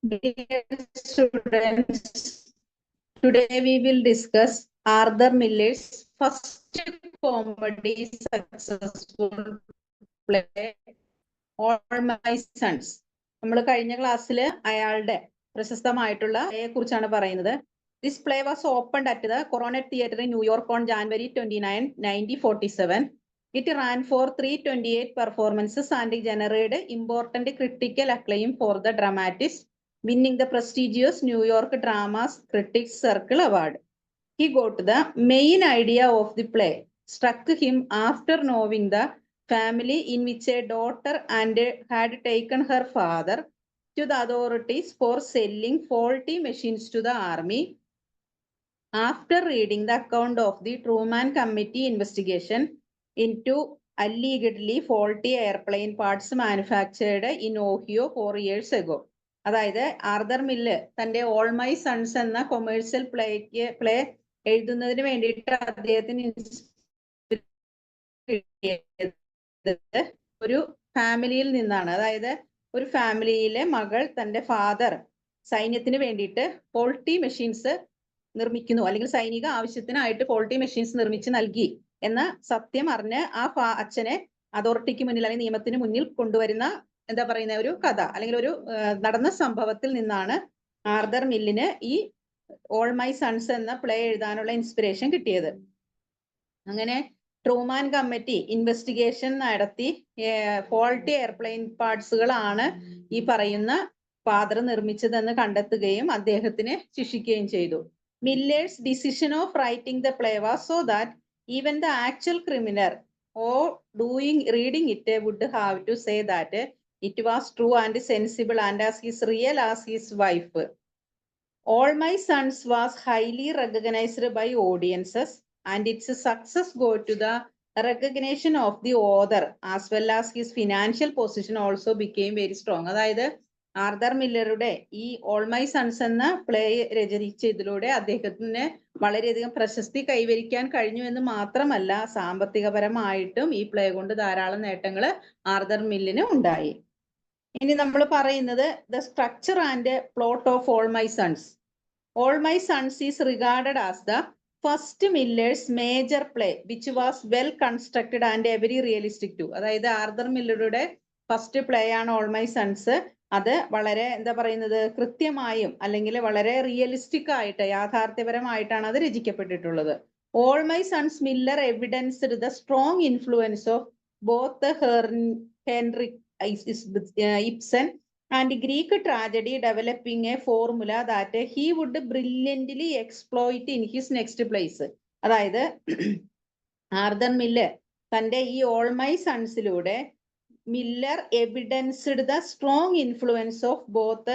Dear students, today we will discuss Arthur Miller's first comedy successful play, All My Sons. നമ്മൾ കഴിഞ്ഞ ക്ലാസ്സിൽ അയാളുടെ പ്രശസ്തമായിട്ടുള്ള പ്ലേയെ കുറിച്ചാണ് പറയുന്നത്. This play was opened at the Coronet Theatre in New York on January 29, 1947. It ran for 328 performances and generated important critical acclaim for the dramatist, winning the prestigious New York Drama Critics Circle Award. He got the main idea of the play struck him after knowing the family in which a daughter and had taken her father to the authorities for selling faulty machines to the army. After reading the account of the Truman Committee investigation into allegedly faulty airplane parts manufactured in Ohio 4 years ago. അതായത് Arthur mill തന്റെ all my Sons എന്ന commercial play എഴുതുന്നതിന് വേണ്ടിയിട്ട് അദ്ദേഹത്തിന് ഒരു ഫാമിലിയിൽ നിന്നാണ്. അതായത് ഒരു ഫാമിലിയിലെ മകൾ തന്റെ ഫാദർ സൈന്യത്തിന് വേണ്ടിയിട്ട് ഫോൾട്ടി മെഷീൻസ് നിർമ്മിക്കുന്നു, അല്ലെങ്കിൽ സൈനിക ആവശ്യത്തിനായിട്ട് ഫോൾട്ടി മെഷീൻസ് നിർമ്മിച്ച് നൽകി എന്ന സത്യം അറിഞ്ഞ് ആ അച്ഛനെ അതോറിറ്റിക്ക് മുന്നിൽ അല്ലെങ്കിൽ നിയമത്തിന് മുന്നിൽ കൊണ്ടുവരുന്ന എന്താ പറയുന്ന ഒരു കഥ അല്ലെങ്കിൽ ഒരു നടന്ന സംഭവത്തിൽ നിന്നാണ് ആർതർ മില്ലിന് ഈ ഓൾ മൈ സൺസ് എന്ന പ്ലേ എഴുതാനുള്ള ഇൻസ്പിറേഷൻ കിട്ടിയത്. അങ്ങനെ ട്രൂമാൻ കമ്മിറ്റി ഇൻവെസ്റ്റിഗേഷൻ നടത്തി ഫോൾട്ടി എയർപ്ലെയിൻ പാർട്സുകളാണ് ഈ പറയുന്ന ഫാദർ നിർമ്മിച്ചതെന്ന് കണ്ടെത്തുകയും അദ്ദേഹത്തിനെ ശിക്ഷിക്കുകയും ചെയ്തു. Miller's decision of writing the play was so that even the actual criminal or reading it would have to say that it was true and sensible and as real as his wife. All My Sons was highly recognized by audiences and its success got to the recognition of the author as well as his financial position also became very strong. അതായത് Arthur മില്ലറുടെ ഈ all my Sons എന്ന play രചിച്ചതിലൂടെ അദ്ദേഹത്തിന് വളരെയധികം പ്രശസ്തി കൈവരിക്കാൻ കഴിഞ്ഞു എന്ന് മാത്രമല്ല, സാമ്പത്തികപരമായിട്ടും ഈ പ്ലേ കൊണ്ട് ധാരാളം നേട്ടങ്ങൾ ആർതർ മില്ലിന് ഉണ്ടായി. ഇനി നമ്മൾ പറയുന്നത് the structure and plot of All my Sons. All my Sons is regarded as the first Miller's major play which was well constructed and very realistic too. അതായത് ആർതർ മില്ലറുടെ ഫസ്റ്റ് പ്ലേ ആണ് All my Sons. അത് വളരെ എന്താ പറയുന്നത് കൃത്യമായും അല്ലെങ്കിൽ വളരെ റിയലിസ്റ്റിക് ആയിട്ട് യാഥാർത്ഥ്യപരമായിട്ടാണ് അത് രചിക്കപ്പെട്ടിട്ടുള്ളത്. All my sons Miller evidenced the strong influence of both Henrik Ibsen and Greek tragedy developing a formula that he would brilliantly exploit in his next plays. അതായത് ആർതർ മില്ലർ തന്റെ ഈ ഓൾ മൈ സൺസിലൂടെ Miller evidenced the strong influence of both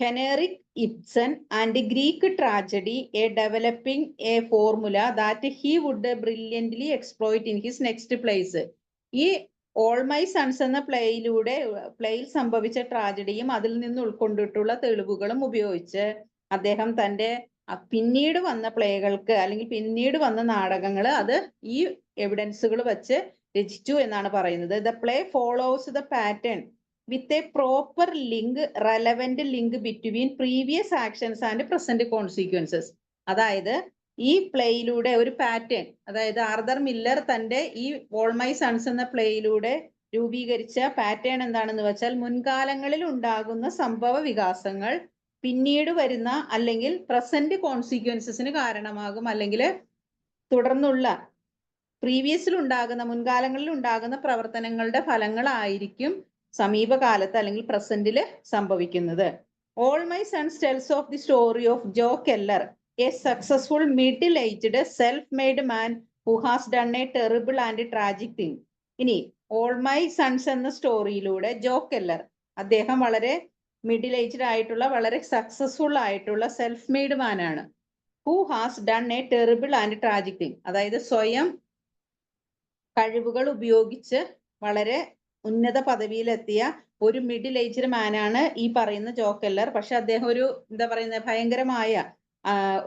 Henrik Ibsen and Greek tragedy, developing a formula that he would brilliantly exploit in his next plays. ഈ all my Sons എന്ന പ്ലേയിൽ സംഭവിച്ച ട്രാജഡിയും അതിൽ നിന്ന് ഉൾക്കൊണ്ടിട്ടുള്ള തെളിവുകളും ഉപയോഗിച്ച് അദ്ദേഹം തന്റെ പിന്നീട് വന്ന പ്ലേകൾക്ക് അല്ലെങ്കിൽ പിന്നീട് വന്ന നാടകങ്ങൾ അത് ഈ എവിഡൻസുകൾ വെച്ച് രചിച്ചു എന്നാണ് പറയുന്നത്. The play follows the pattern with a proper link, relevant link between previous actions and present consequences. അതായത് ഈ പ്ലേയിലൂടെ ഒരു പാറ്റേൺ, അതായത് ആർതർ മില്ലർ തന്റെ ഈ ഓൾ മൈ സൺസ് എന്ന പ്ലേയിലൂടെ രൂപീകരിച്ച പാറ്റേൺ എന്താണെന്ന് വെച്ചാൽ മുൻകാലങ്ങളിൽ ഉണ്ടാകുന്ന സംഭവ വികാസങ്ങൾ പിന്നീട് വരുന്ന അല്ലെങ്കിൽ പ്രസന്റ് കോൺസിക്വൻസസിന് കാരണമാകും, അല്ലെങ്കിൽ തുടർന്നുള്ള പ്രീവിയസിൽ ഉണ്ടാകുന്ന മുൻകാലങ്ങളിൽ ഉണ്ടാകുന്ന പ്രവർത്തനങ്ങളുടെ ഫലങ്ങളായിരിക്കും സമീപകാലത്ത് അല്ലെങ്കിൽ പ്രസന്റിൽ സംഭവിക്കുന്നത്. All my Sons tells of the story of Joe Keller, a successful middle aged self made man who has done a terrible and tragic thing. ഇനി ഓൾ മൈ സൺസ് എന്ന സ്റ്റോറിയിലൂടെ ജോ കെല്ലർ, അദ്ദേഹം വളരെ മിഡിൽ ഏജ്ഡ് ആയിട്ടുള്ള വളരെ successful ആയിട്ടുള്ള self made മാൻ ആണ്. Who has done a terrible and tragic thing, അതായത് സ്വയം കഴിവുകൾ ഉപയോഗിച്ച് വളരെ ഉന്നത പദവിയിലെത്തിയ ഒരു മിഡിൽ ഏജ്ഡ് മാനാണ് ഈ പറയുന്ന ജോ കെല്ലർ. പക്ഷെ അദ്ദേഹം ഒരു എന്താ പറയുന്ന ഭയങ്കരമായ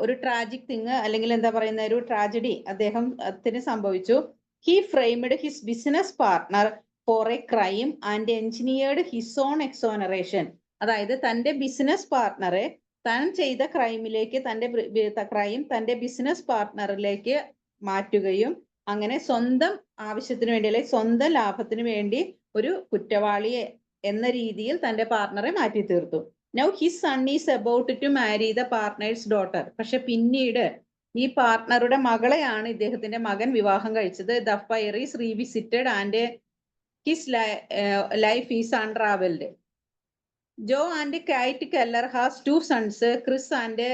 ഒരു ട്രാജിക് തിങ് അല്ലെങ്കിൽ എന്താ പറയുന്ന ഒരു ട്രാജഡി അദ്ദേഹത്തിന് സംഭവിച്ചു. He framed his business partner for a crime and engineered his own exoneration. അതായത് തന്റെ ബിസിനസ് പാർട്ട്ണറെ താൻ ചെയ്ത ക്രൈമിലേക്ക് തന്റെ ബിസിനസ് പാർട്ട്ണറിലേക്ക് മാറ്റുകയും അങ്ങനെ സ്വന്തം ആവശ്യത്തിന് വേണ്ടി അല്ലെങ്കിൽ സ്വന്തം ലാഭത്തിന് വേണ്ടി ഒരു കുറ്റവാളിയെ എന്ന രീതിയിൽ തന്റെ പാർട്ട്ണറെ മാറ്റി തീർത്തു. Now his son is about to marry the partner's daughter. പക്ഷെ പിന്നീട് ഈ പാർട്ട്ണറുടെ മകളെയാണ് ഇദ്ദേഹത്തിന്റെ മകൻ വിവാഹം കഴിച്ചത്. The fire is revisited and his life is untravelled. Joe and Kate Keller has 2 sons, Chris and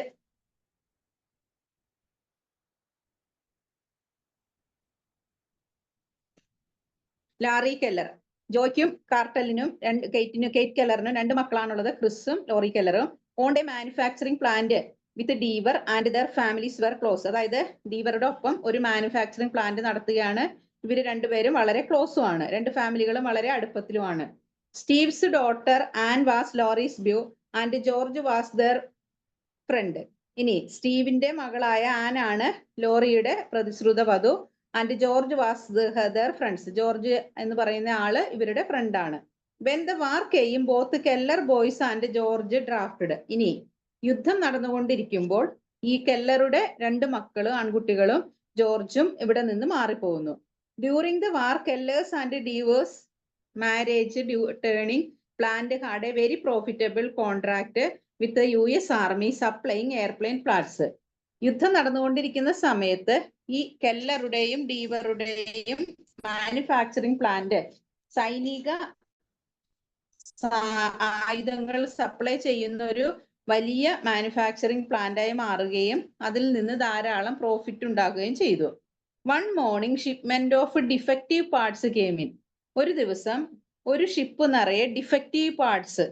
Larry Keller. ജോയ്ക്കും കാർട്ടലിനും കെയ്റ്റ് കെല്ലറിനും 2 മക്കളാണുള്ളത്, ക്രിസും ലോറി കെല്ലറും. On a manufacturing plant with Deever and their families were close. അതായത് ഡീവറുടെ ഒപ്പം ഒരു മാനുഫാക്ചറിംഗ് പ്ലാന്റ് നടത്തുകയാണ്. ഇവർ രണ്ടുപേരും വളരെ ക്ലോസും ആണ്, 2 ഫാമിലികളും വളരെ അടുപ്പത്തിലുമാണ്. Steve's daughter Ann was Larry's beau and George was their friend. ഇനി സ്റ്റീവിന്റെ മകളായ ആൻ ആണ് ലോറിയുടെ പ്രതിശ്രുത വധു. And George was their friends. George എന്ന് പറയുന്ന ആള് ഇവരുടെ ഫ്രണ്ടാണ്. When the war came both Keller boys and George drafted. ഇനി യുദ്ധം നടന്നുകൊണ്ടിരിക്കുമ്പോൾ ഈ കെല്ലറുടെ 2 മക്കളും ആൺകുട്ടികളും ജോർജും ഇവിടെ നിന്ന് മാറിപ്പോകുന്നു. During the war Kellers and Deevers marriage turning plant had a very profitable contract with US army supplying airplane parts. യുദ്ധം നടന്നുകൊണ്ടിരിക്കുന്ന സമയത്ത് ഈ കെല്ലറുടെയും ഡീവറുടെയും മാനുഫാക്ചറിംഗ് പ്ലാന്റ് സൈനിക ആയുധങ്ങൾ സപ്ലൈ ചെയ്യുന്ന ഒരു വലിയ മാനുഫാക്ചറിംഗ് പ്ലാന്റായി മാറുകയും അതിൽ നിന്ന് ധാരാളം പ്രോഫിറ്റ് ഉണ്ടാക്കുകയും ചെയ്തു. One morning shipment of defective parts came in. ഒരു ദിവസം ഒരു ഷിപ്പ് നിറയെ ഡിഫക്റ്റീവ് പാർട്സ്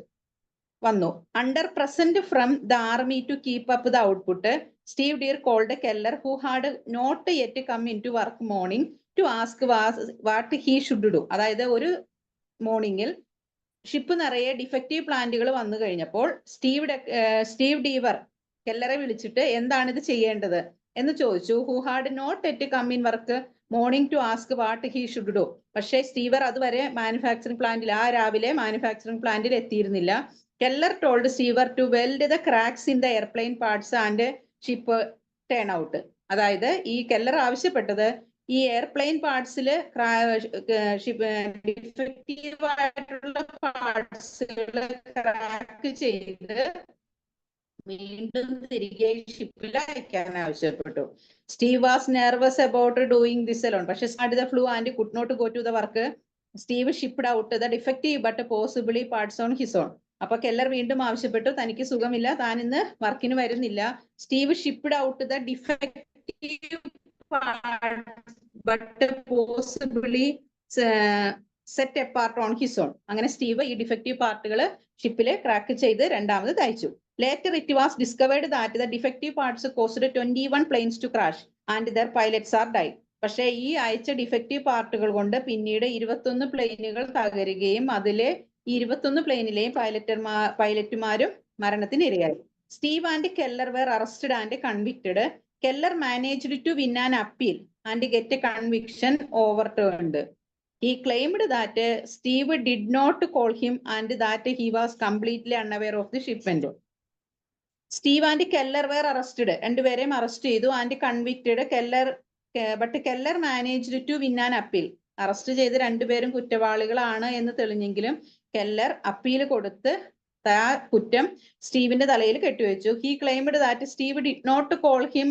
വന്നു. Under present from the army to keep up the output, Steve Dear called Keller who had not yet come in to work morning to ask what he should do. അതായത് ഒരു മോർണിംഗിൽ ship നിറയെ defective പ്ലാന്റുകൾ വന്നു കഴിഞ്ഞപ്പോൾ Steve ഡീവർ കെല്ലറെ വിളിച്ചിട്ട് എന്താണ് ഇത് ചെയ്യേണ്ടത് എന്ന് ചോദിച്ചു. Who had not yet come in work morning to ask what he should do. പക്ഷേ സ്റ്റീവർ അതുവരെ മാനുഫാക്ചറിംഗ് പ്ലാന്റിൽ രാവിലെ മാനുഫാക്ചറിംഗ് പ്ലാന്റിൽ എത്തിയിരുന്നില്ല. Keller told Steve to weld the cracks in the airplane parts and ship turn out. അതായത് ഈ Keller ആവശ്യപ്പെട്ടത് ഈ എയർപ്ലെയിൻ പാർട്സിൽ ഡിഫക്റ്റീവ് ആയിട്ടുള്ള പാർട്സുകൾ ക്രാക്ക് ചെയ്ത് വീണ്ടും തിരികെ ഷിപ്പിൽ അയക്കാൻ ആവശ്യപ്പെട്ടു. Steve was nervous about doing this alone. പക്ഷെ the flu and could not go to the work. Steve shipped out the defective but possibly parts on his own. അപ്പൊ കെല്ലർ വീണ്ടും ആവശ്യപ്പെട്ടു, തനിക്ക് സുഖമില്ല, താൻ ഇന്ന് വർക്കിന് വരുന്നില്ല. Steve shipped out the defective parts but possibly set apart on his own. അങ്ങനെ സ്റ്റീവ് ഈ ഡിഫക്റ്റീവ് പാർട്ടുകൾ ഷിപ്പിൽ ക്രാക്ക് ചെയ്ത് രണ്ടാമത് തയ്ച്ചു. Later it was discovered that the defective parts caused 21 planes to crash and their pilots are died. പക്ഷേ ഈ അയച്ച ഡിഫക്റ്റീവ് പാർട്ടുകൾ കൊണ്ട് പിന്നീട് 21 പ്ലെയിനുകൾ തകരുകയും അതിലെ 21 പ്ലെയിനിലെയും പൈലറ്റുമാരും മരണത്തിനിരയായി. Steve and Keller were arrested and convicted. Keller managed to win an appeal and get a conviction overturned. He claimed that Steve did not call him and that he was completely unaware of the shipment. Steve and Keller were arrested. രണ്ടുപേരെയും arrest ചെയ്തു. And convicted. But Keller managed to win an appeal. Arrest ചെയ്ത് രണ്ടുപേരും കുറ്റവാളികളാണ് എന്ന് തെളിഞ്ഞെങ്കിലും Keller appeal കൊടുത്ത് ആ കുറ്റം സ്റ്റീവിന്റെ തലയിൽ കെട്ടിവെച്ചു. He claimed that Steve did not call him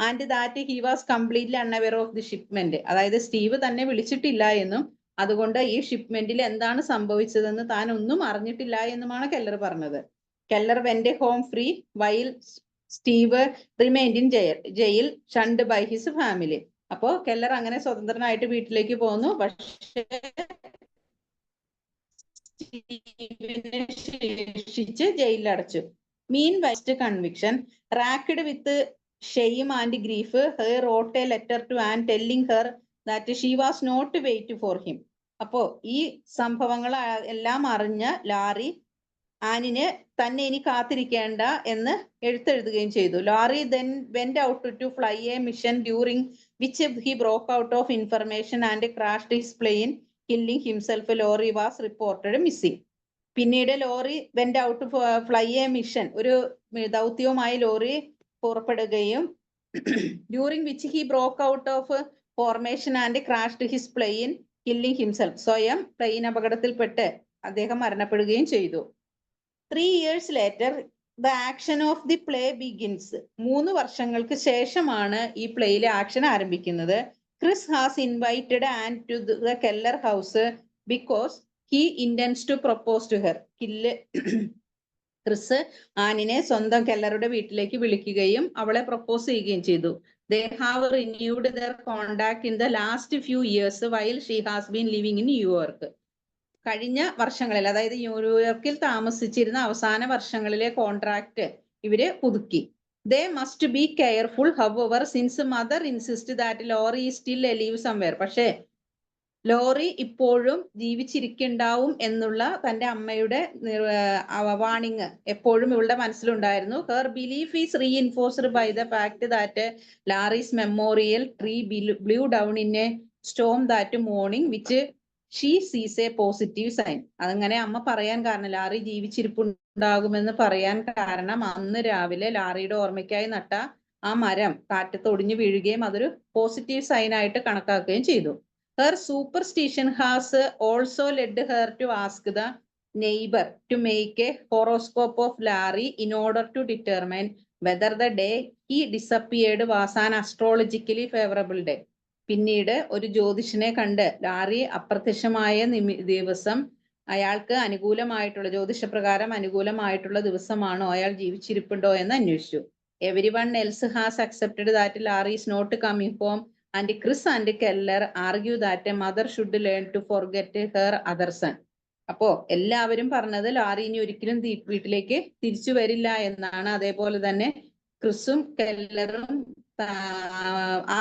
and that he was completely unaware of the shipment. അതായത് സ്റ്റീവ് തന്നെ വിളിച്ചിട്ടില്ല എന്നും അതുകൊണ്ട് ഈ ഷിപ്മെന്റിൽ എന്താണ് സംഭവിച്ചതെന്ന് താൻ ഒന്നും അറിഞ്ഞിട്ടില്ല എന്നുമാണ് കെല്ലർ പറഞ്ഞത്. Keller went home free while Steve remained in jail shunned by his family. അപ്പോ കെല്ലർ അങ്ങനെ സ്വതന്ത്രനായിട്ട് വീട്ടിലേക്ക് പോന്നു. പക്ഷേ ശിക്ഷിച്ച് ജയിലിൽ അടച്ചു. മീൻ വൈസ്റ്റ് conviction racked with shame and grief her wrote a letter to Ann telling her that she was not wait for him. അപ്പോ ഈ സംഭവങ്ങൾ എല്ലാം അറിഞ്ഞ ലാറി ആനിന് തന്നെ ഇനി കാത്തിരിക്കേണ്ട എന്ന് എഴുത്തെഴുതുകയും ചെയ്തു. Larry then went out to fly a mission during which he broke out of information and crashed his plane, killing himself. Larry was reported missing. പിന്നീട് Larry went out fly a mission, ഒരു ദൗത്യവുമായി Larry പുറപ്പെടുകയും during which he broke out of formation and crashed his plane killing himself. സ്വയം plane അപകടത്തിൽപ്പെട്ട് അദ്ദേഹം മരണപ്പെടുകയും ചെയ്തു. 3 years later the action of the play begins. 3 വർഷങ്ങൾക്ക് ശേഷമാണ് ഈ പ്ലേയിലെ ആക്ഷൻ ആരംഭിക്കുന്നത്. Chris has invited Ann to the Keller house because he intends to propose to her. Chris ആനിനെ സ്വന്തം കെല്ലറുടെ വീട്ടിലേക്ക് വിളിക്കുകയും അവളെ പ്രപ്പോസ് ചെയ്യുകയും ചെയ്തു. They have renewed their contact in the last few years while she has been living in New York. കഴിഞ്ഞ വർഷങ്ങളിൽ, അതായത് ന്യൂയോർക്കിൽ താമസിച്ചിരുന്ന അവസാന വർഷങ്ങളിലെ കോൺട്രാക്ട് ഇവര് പുതുക്കി. They must be careful, however, since mother insists that Laurie is still alive somewhere. പക്ഷേ ലോറി ഇപ്പോഴും ജീവിച്ചിരിക്കുണ്ടാവും എന്നുള്ള തന്റെ അമ്മയുടെ വാണിംഗ് എപ്പോഴും ഇവളുടെ മനസ്സിലുണ്ടായിരുന്നു. Her belief is reinforced by the fact that Larry's memorial tree blew down in a storm that morning which she sees a positive sign. അതങ്ങനെ അമ്മ പറയാൻ കാരണം, ലാറി ജീവിച്ചിരിപ്പുണ്ടാകുമെന്ന് പറയാൻ കാരണം അന്ന് രാവിലെ ലാറിയുടെ ഓർമ്മയ്ക്കായി നട്ട ആ മരം കാറ്റത്ത് ഒടിഞ്ഞു വീഴുകയും അതൊരു പോസിറ്റീവ് സൈൻ ആയിട്ട് കണക്കാക്കുകയും ചെയ്തു. Her superstition has also led her to ask the neighbor to make a horoscope of Larry in order to determine whether the day he disappeared was an astrologically favorable day. പിന്നീട് ഒരു ജ്യോതിഷനെ കണ്ട് Larry അപ്രത്യക്ഷമായ ദിവസം അയാൾക്ക് അനുകൂലമായിട്ടുള്ള, ജ്യോതിഷപ്രകാരം അനുകൂലമായിട്ടുള്ള ദിവസമാണോ, അയാൾ ജീവിച്ചിരിപ്പുണ്ടോ എന്ന് അന്വേഷിച്ചു. Everyone else has accepted that Larry is not coming home. And Chris and Keller argue that a mother should learn to forget her other son. അപ്പോ എല്ലാവരും പറഞ്ഞത് ലാറി ഇനി ഒരിക്കലും വീട്ടിലേക്ക് തിരിച്ചു വരില്ല എന്നാണ്. അതേപോലെ തന്നെ ക്രിസും കെല്ലറും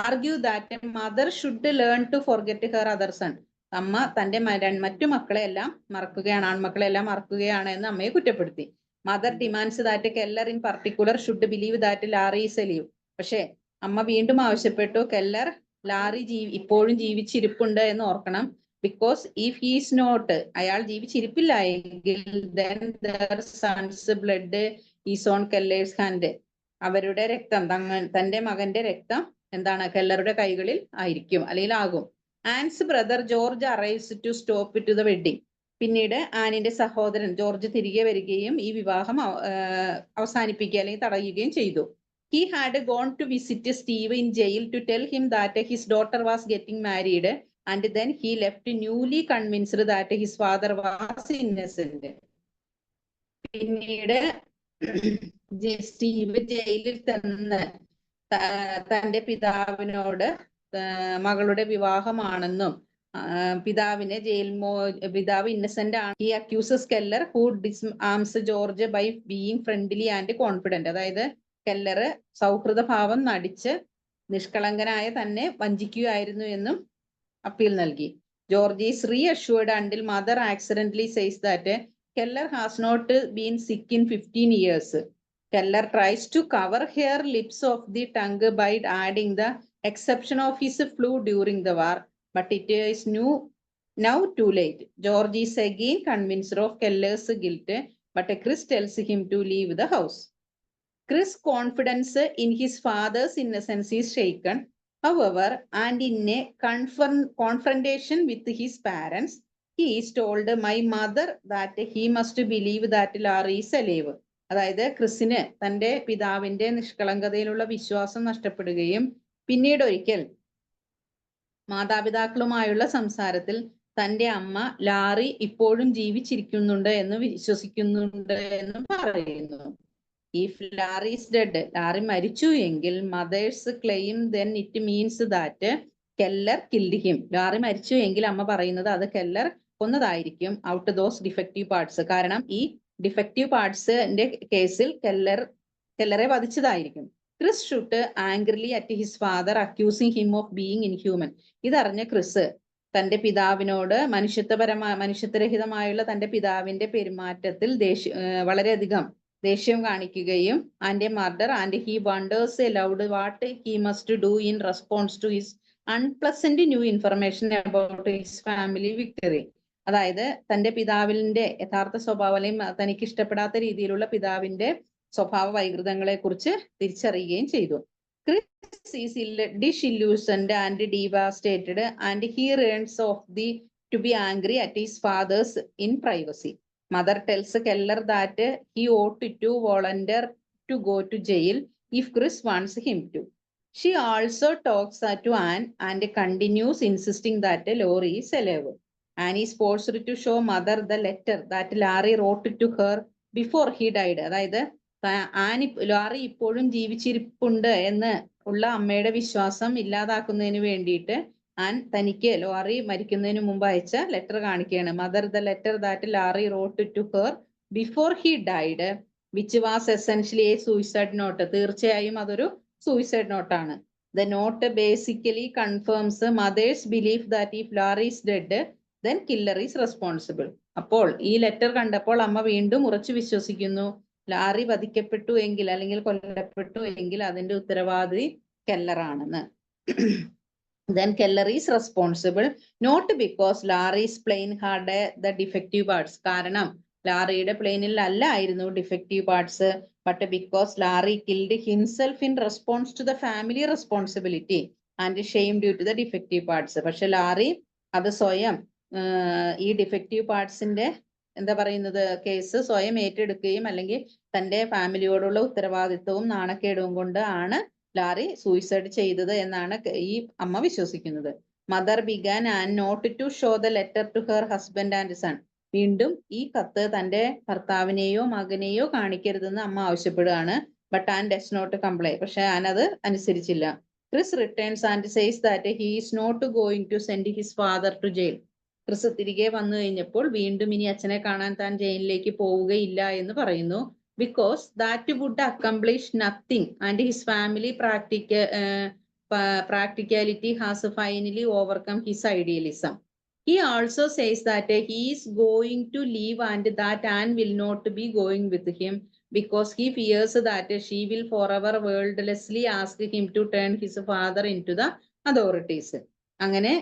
argue that a mother should learn to forget her other son. അമ്മ തന്റെ മറ്റു മക്കളെ എല്ലാം മറക്കുകയാണ്, ആൺമക്കളെ എല്ലാം മറക്കുകയാണ് എന്ന് അമ്മയെ കുറ്റപ്പെടുത്തി. Mother demands that Keller in particular should believe that Larry is alive. പക്ഷേ അമ്മ വീണ്ടും ആവശ്യപ്പെട്ടു കെല്ലർ ലാറി ഇപ്പോഴും ജീവിച്ചിരിപ്പുണ്ട് എന്ന് ഓർക്കണം. ബിക്കോസ് ഇഫ് ഹീസ് നോട്ട്, അയാൾ ജീവിച്ചിരിപ്പില്ല എങ്കിൽ then their son's blood is on Keller's hand. അവരുടെ രക്തം, തന്റെ മകന്റെ രക്തം എന്താണ്, കെല്ലറുടെ കൈകളിൽ ആയിരിക്കും അല്ലെങ്കിൽ ആകും. Ann's brother George arrives to stop to the wedding. പിന്നീട് ആനിന്റെ സഹോദരൻ ജോർജ് തിരികെ വരികയും ഈ വിവാഹം അവസാനിപ്പിക്കുക അല്ലെങ്കിൽ തടയുകയും ചെയ്തു. He had gone to visit Steve in jail to tell him that his daughter was getting married, and then he left newly convinced that his father was innocent. പിന്നീട് സ്റ്റീവ് ജയിലിൽ തന്നെ തന്റെ പിതാവിനോട് മകളുടെ വിവാഹമാണെന്നും പിതാവ് ഇന്നസെന്റ് ആണ്. He accuses Keller, who disarms George by being friendly and confident. അതായത് കെല്ലറ് സൗഹൃദഭാവം നടിച്ച് നിഷ്കളങ്കനായ തന്നെ വഞ്ചിക്കുകയായിരുന്നു എന്നും അപ്പീൽ നൽകി. George is reassured until mother accidentally says that Keller has not been sick in 15 years. Keller tries to cover her lips of the tongue by adding the exception of his flu during the war, but it is now too late. George is again convinced of Keller's guilt, but Chris tells him to leave the house. Chris' confidence in his father's innocence is shaken, however, and in a confrontation with his parents, he is told my mother that he must believe that Larry is alive. അതായത് ക്രിസിന് തന്റെ പിതാവിന്റെ നിഷ്കളങ്കതയിലുള്ള വിശ്വാസം നഷ്ടപ്പെടുകയും പിന്നീട് ഒരിക്കൽ മാതാപിതാക്കളുമായുള്ള സംസാരത്തിൽ തന്റെ അമ്മ ലാറി ഇപ്പോഴും ജീവിച്ചിരിക്കുന്നുണ്ട് എന്ന് വിശ്വസിക്കുന്നുണ്ട് എന്ന് പറയുന്നു. If Larry is dead, Larry മരിച്ചു എങ്കിൽ mother's claim then it means that Keller killed him. Larry മരിച്ചു എങ്കിൽ അമ്മ പറയുന്നത് അത് കെല്ലർ കൊന്നതായിരിക്കും. ഔട്ട് ദോസ് ഡിഫക്റ്റീവ് പാർട്സ്, കാരണം ഈ ഡിഫക്റ്റീവ് പാർട്സിന്റെ കേസിൽ കെല്ലറെ വധിച്ചതായിരിക്കും. Chris shoot angrily at his father accusing him of being inhuman. ഇതറിഞ്ഞ ക്രിസ് തന്റെ പിതാവിനോട് മനുഷ്യത്വരഹിതമായുള്ള തന്റെ പിതാവിന്റെ പെരുമാറ്റത്തിൽ വളരെയധികം ദേഷ്യം കാണിക്കുകയും and a murder and he wonders aloud what he must do in response to his unpleasant new information about his family victory. അതായത് തന്റെ പിതാവിന്റെ യഥാർത്ഥ സ്വഭാവം അല്ലെങ്കിൽ തനിക്ക് ഇഷ്ടപ്പെടാത്ത രീതിയിലുള്ള പിതാവിന്റെ സ്വഭാവ വൈകൃതങ്ങളെ കുറിച്ച് തിരിച്ചറിയുകയും ചെയ്തു. Chris is disillusioned and devastated, and he learns to be angry at his father's in privacy. Mother tells Keller that he ought to volunteer to go to jail if Chris wants him to. She also talks to Anne and continues insisting that Laurie is alive. Anne is forced to show mother the letter that Larry wrote to her before he died. അതായത് Larry ഇപ്പോഴും ജീവിച്ചിരിപ്പുണ്ട് എന്ന് ഉള്ള അമ്മയുടെ വിശ്വാസം ഇല്ലാതാക്കുന്നതിന് വേണ്ടിയിട്ട് തനിക്ക് ലാറി മരിക്കുന്നതിന് മുമ്പ് അയച്ച ലെറ്റർ കാണിക്കുകയാണ്. Mother the letter that Larry wrote to her before he died which was essentially a suicide note. തീർച്ചയായും അതൊരു സൂയിസൈഡ് നോട്ടാണ്. The note basically confirms mother's belief that if Larry is dead then Keller is responsible. അപ്പോൾ ഈ letter കണ്ടപ്പോൾ അമ്മ വീണ്ടും ഉറച്ചു വിശ്വസിക്കുന്നു, ലാറി വധിക്കപ്പെട്ടു എങ്കിൽ അല്ലെങ്കിൽ കൊല്ലപ്പെട്ടു എങ്കിൽ അതിന്റെ ഉത്തരവാദി കെല്ലറാണെന്ന്. Then Keller is responsible not because Larry's plane had the defective parts. കാരണം ലാറിയുടെ പ്ലെയിനിൽ അല്ല ആയിരുന്നു defective parts, but because Larry killed himself in response to the family responsibility and shame due to the defective parts. പക്ഷെ Larry അത് സ്വയം ഈ defective പാർട്സിന്റെ എന്താ പറയുന്നത് കേസ് സ്വയം ഏറ്റെടുക്കുകയും അല്ലെങ്കിൽ തന്റെ ഫാമിലിയോടുള്ള ഉത്തരവാദിത്വവും നാണക്കേടും കൊണ്ട് ആണ് ലാറി സൂയിസൈഡ് ചെയ്തത് എന്നാണ് ഈ അമ്മ വിശ്വസിക്കുന്നത്. Mother began and not to show the letter to her husband and son. വീണ്ടും ഈ കത്ത് തന്റെ ഭർത്താവിനെയോ മകനെയോ കാണിക്കരുതെന്ന് അമ്മ ആവശ്യപ്പെടുകയാണ്. But Ann does not comply. പക്ഷെ ആൻ അത് അനുസരിച്ചില്ല. Chris returns and says that he is not going to send his father to jail. Chris തിരികെ വന്നു കഴിഞ്ഞപ്പോൾ വീണ്ടും ഇനി അച്ഛനെ കാണാൻ താൻ ജയിലിലേക്ക് പോവുകയില്ല എന്ന് പറയുന്നു. Because that would accomplish nothing and his family practicality has finally overcome his idealism. He also says that he is going to leave and that Anne will not be going with him because he fears that she will forever wordlessly ask him to turn his father into the authorities. അങ്ങനെ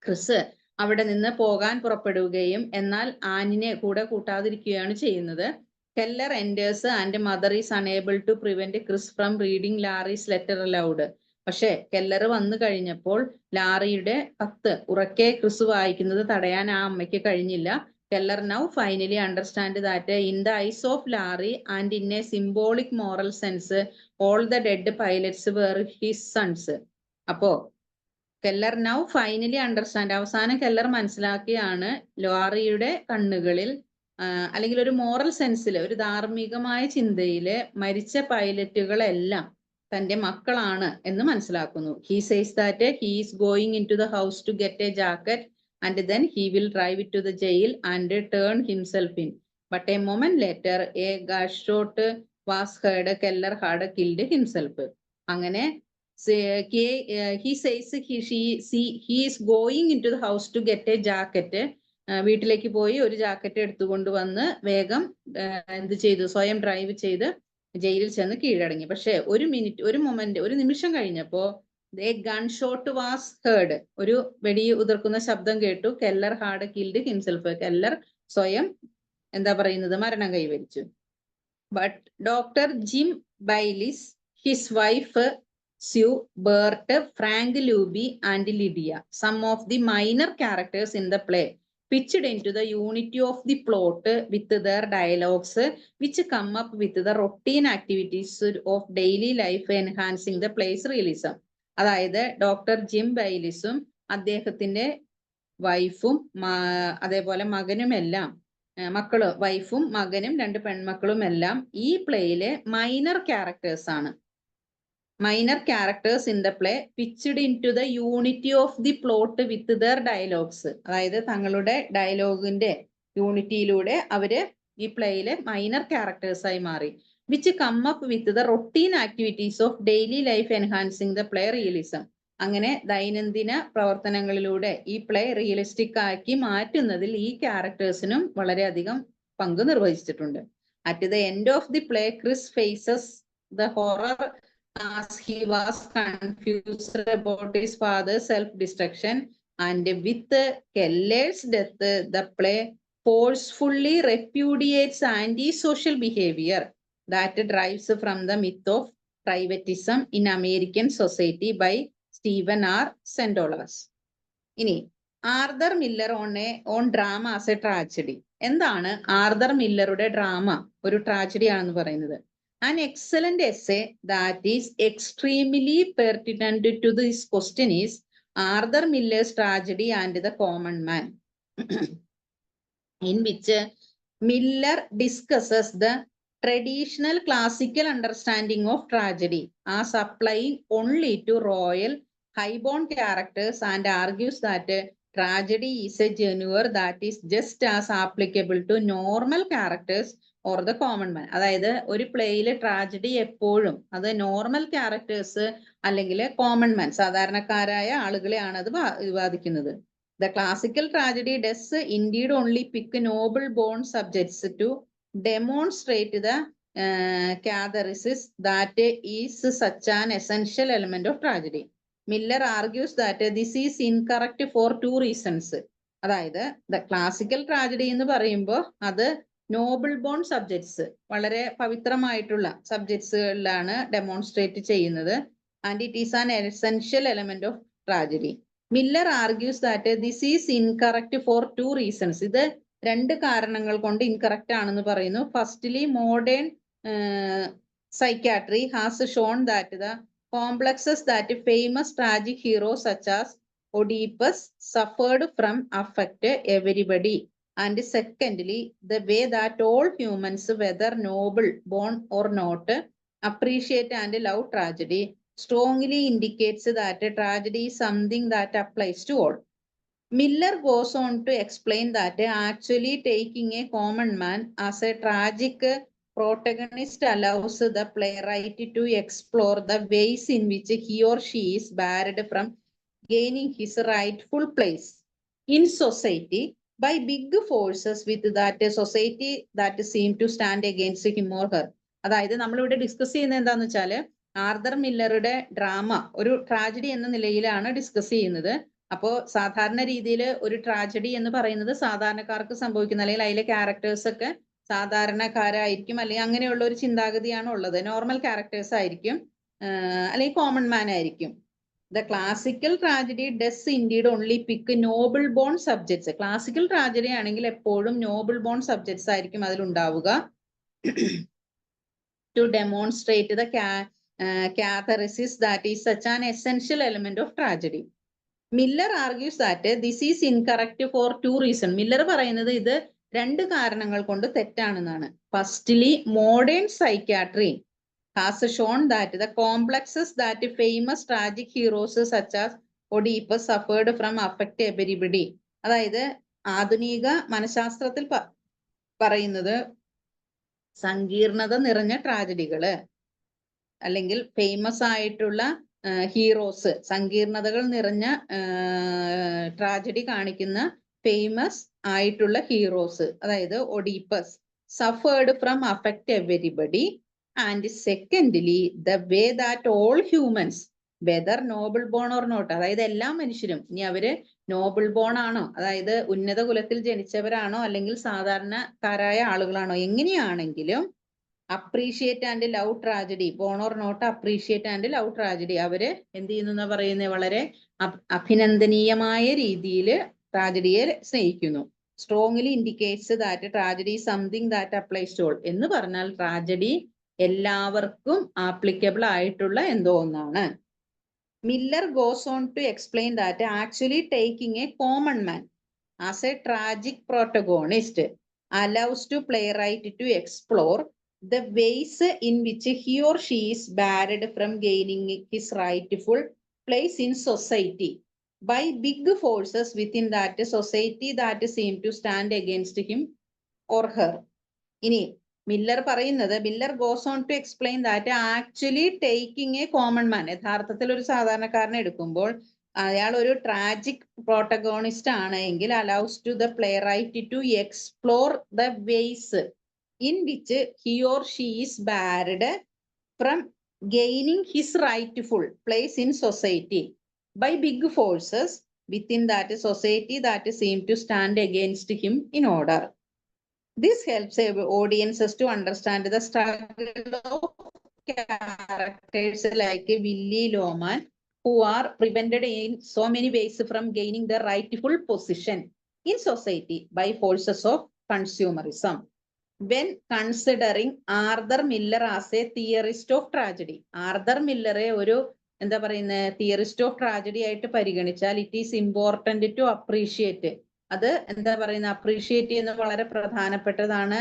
Chris അവിടെ നിന്ന് പോകാൻ പുറപ്പെടുകയും എന്നാൽ ആനിനെ കൂടെ കൂട്ടാതിരിക്കുകയാണ് ചെയ്യുന്നത്. Keller enters and mother is unable to prevent Chris from reading Larry's letter aloud. പക്ഷെ കെല്ലർ വന്നു കഴിഞ്ഞപ്പോൾ ലാറിയുടെ കത്ത് ഉറക്കെ ക്രിസ് വായിക്കുന്നത് തടയാൻ ആ അമ്മയ്ക്ക് കഴിഞ്ഞില്ല. Keller now finally understand that in the eyes of Larry and in a symbolic moral sense all the dead pilots were his sons. അപ്പോ കെല്ലർ നൗ ഫൈനലി അണ്ടർസ്റ്റാൻഡ്, അവസാനം കെല്ലർ മനസ്സിലാക്കിയാണ് ലാറിയുടെ കണ്ണുകളിൽ അല്ലെങ്കിൽ ഒരു മോറൽ സെൻസിൽ ഒരു ധാർമ്മികമായ ചിന്തയില് മരിച്ച പൈലറ്റുകളെല്ലാം തന്റെ മക്കളാണ് എന്ന് മനസ്സിലാക്കുന്നു. He says that he is going in to the house to get a jacket and then he will drive it to the jail and turn himself in. But a moment later a gun shot was heard. Keller had killed himself. അങ്ങനെ he says he is going into the house to get a jacket. വീട്ടിലേക്ക് പോയി ഒരു jacket എടുത്തുകൊണ്ട് വന്ന് വേഗം എന്ത് ചെയ്തു, സ്വയം ഡ്രൈവ് ചെയ്ത് ജയിലിൽ ചെന്ന് കീഴടങ്ങി. പക്ഷെ ഒരു നിമിഷം കഴിഞ്ഞപ്പോ a gun shot was heard. ഒരു വെടി ഉതിർക്കുന്ന ശബ്ദം കേട്ടു. Keller had killed himself. Keller സ്വയം എന്താ പറയുന്നത് മരണം കൈവരിച്ചു. But doctor Jim Bayliss, his wife Sue, Bert, Frank Luby and Lydia, some of the minor characters in the play, pitched into the unity of the plot with their dialogues which come up with the routine activities of daily life enhancing the play's realism. അതായത് doctor gym ബൈലിസും അദ്ദേഹത്തിന്റെ വൈഫും അതേപോലെ മകനുമെല്ലാം മക്കള് വൈഫും മകനും 2 പെൺമക്കളും എല്ലാം ഈ പ്ലേയിലെ മൈനർ ക്യാരക്ടേഴ്സ് ആണ്. Minor characters in the play pitched in to the unity of the plot with their dialogues. അതായത് തങ്ങളുടെ ഡയലോഗിന്റെ യൂണിറ്റിയിലൂടെ അവര് ഈ പ്ലേയിലെ മൈനർ ക്യാരക്ടേഴ്സ് ആയി മാറി. Which come up with the routine activities of daily life enhancing the play realism. അങ്ങനെ ദൈനംദിന പ്രവർത്തനങ്ങളിലൂടെ ഈ പ്ലേ റിയലിസ്റ്റിക് ആക്കി മാറ്റുന്നതിൽ ഈ ക്യാരക്ടേഴ്സിനും വളരെയധികം പങ്ക് നിർവഹിച്ചിട്ടുണ്ട്. At the end of the play Chris faces the horror as he was confused about his father's self-destruction, and with Keller's death, the play forcefully repudiates anti-social behavior that derives from the myth of privatism in American society by Stephen R. Sendolas. ഇനി Arthur Miller on drama as A tragedy. എന്താണ് Arthur മില്ലറുടെ drama ഒരു tragedy ആണെന്ന് പറയുന്നത്? An excellent essay that is extremely pertinent to this question is Arthur Miller's Tragedy and the Common Man, in which Miller discusses the traditional classical understanding of tragedy as applying only to royal high-born characters and argues that tragedy is a genre that is just as applicable to normal characters or the common man. അതായത് ഒരു പ്ലേയിലെ tragedy എപ്പോഴും അത് normal characters അല്ലെങ്കിൽ common man സാധാരണക്കാരായ ആളുകളെയാണ് അത് ബാധിക്കുന്നത്. The classical tragedy does indeed only pick noble born subjects to demonstrate the catharsis that is such an essential element of tragedy. Miller argues that this is incorrect for 2 reasons. അതായത് the classical tragedy എന്ന് പറയുമ്പോൾ അത് Noble born subjects വളരെ പവിത്രമായിട്ടുള്ള സബ്ജക്ട്സുകളിലാണ് demonstrate ചെയ്യുന്നത്. And it is an essential element of tragedy. Miller argues that this is incorrect for 2 reasons. ഇത് 2 കാരണങ്ങൾ കൊണ്ട് ഇൻകറക്റ്റ് ആണെന്ന് പറയുന്നു. Firstly modern psychiatry has shown that the complexes that famous tragic heroes such as Oedipus suffered from affect everybody. And secondly, the way that all humans, whether noble born or not, appreciate and love tragedy strongly indicates that tragedy is something that applies to all. Miller goes on to explain that actually taking a common man as a tragic protagonist allows the playwright to explore the ways in which he or she is barred from gaining his rightful place in society by big forces with that society that seem to stand against him or her. അതായത് നമ്മളിവിടെ discuss ചെയ്യുന്നത് എന്താന്ന് വെച്ചാല് Arthur മില്ലറുടെ drama ഒരു tragedy എന്ന നിലയിലാണ് discuss ചെയ്യുന്നത്. അപ്പോ സാധാരണ രീതിയിൽ ഒരു ട്രാജഡി എന്ന് പറയുന്നത് സാധാരണക്കാർക്ക് സംഭവിക്കുന്ന അല്ലെങ്കിൽ അതിലെ ക്യാരക്ടേഴ്സ് ഒക്കെ സാധാരണക്കാരായിരിക്കും, അല്ലെങ്കിൽ അങ്ങനെയുള്ള ഒരു ചിന്താഗതിയാണ് ഉള്ളത്. നോർമൽ ക്യാരക്ടേഴ്സ് ആയിരിക്കും, അല്ലെങ്കിൽ കോമൺ മാൻ ആയിരിക്കും. The classical tragedy does indeed only pick noble born subjects. Classical tragedy ആണെങ്കിൽ എപ്പോഴും നോബിൾ ബോൺ സബ്ജക്ട്സ് ആയിരിക്കും അതിലുണ്ടാവുക. To demonstrate the catharsis that is such an essential element of tragedy. Miller argues that this is incorrect for 2 reasons. Miller പറയുന്നത് ഇത് 2 കാരണങ്ങൾ കൊണ്ട് തെറ്റാണെന്നാണ്. Firstly modern psychiatry has shown that the complexes that famous tragic heroes such as Oedipus suffered from affect everybody. അതായത് ആധുനിക മനഃശാസ്ത്രത്തിൽ പറയുന്നത് സങ്കീർണത നിറഞ്ഞ ട്രാജഡികള് അല്ലെങ്കിൽ ഫേമസ് ആയിട്ടുള്ള ഹീറോസ്, സങ്കീർണതകൾ നിറഞ്ഞ ട്രാജഡി കാണിക്കുന്ന ഫേമസ് ആയിട്ടുള്ള ഹീറോസ്, അതായത് ഒഡീപ്പസ് suffered from affect everybody. And secondly, the way that all humans, whether noble born or not, അതായത് എല്ലാ മനുഷ്യരും, ഇനി അവര് നോബിൾ ബോൺ ആണോ, അതായത് ഉന്നത കുലത്തിൽ ജനിച്ചവരാണോ അല്ലെങ്കിൽ സാധാരണക്കാരായ ആളുകളാണോ, എങ്ങനെയാണെങ്കിലും appreciate and love tragedy, born or not appreciate and love tragedy, അവര് എന്ത് ചെയ്യുന്ന പറയുന്നത് വളരെ അഭിനന്ദനീയമായ രീതിയിൽ ട്രാജഡിയെ സ്നേഹിക്കുന്നു. Strongly indicates that tragedy something that applies to all. എന്ന് പറഞ്ഞാൽ ട്രാജഡി എല്ലാവർക്കും ആപ്ലിക്കബിൾ ആയിട്ടുള്ള എന്തോ ഒന്നാണ്. Miller goes on to explain that actually taking a common man as a tragic protagonist allows to playwright to explore the ways in which he or she is barred from gaining his rightful place in society by big forces within that society that seem to stand against him or her. ഇനി Miller പറയുന്നത്, Miller goes on to explain that actually taking a common man, യഥാർത്ഥത്തിൽ ഒരു സാധാരണക്കാരനെ എടുക്കുമ്പോൾ അയാൾ ഒരു tragic protagonist ആണ് എങ്കിൽ allows to the playwright to explore the ways in which he or she is barred from gaining his rightful place in society by big forces within that society that seem to stand against him in order. This helps audiences to understand the struggle of characters like Willie Loman, who are prevented in so many ways from gaining the rightful position in society by forces of consumerism. When considering Arthur Miller as a theorist of tragedy, Arthur Miller ഒരു എന്താ പറയുന്ന theorist of tragedy ആയിട്ട് പരിഗണിച്ചാൽ it is important to appreciate, അത് എന്താ പറയുന്ന appreciate ചെയ്യുന്നത് വളരെ പ്രധാനപ്പെട്ടതാണ്.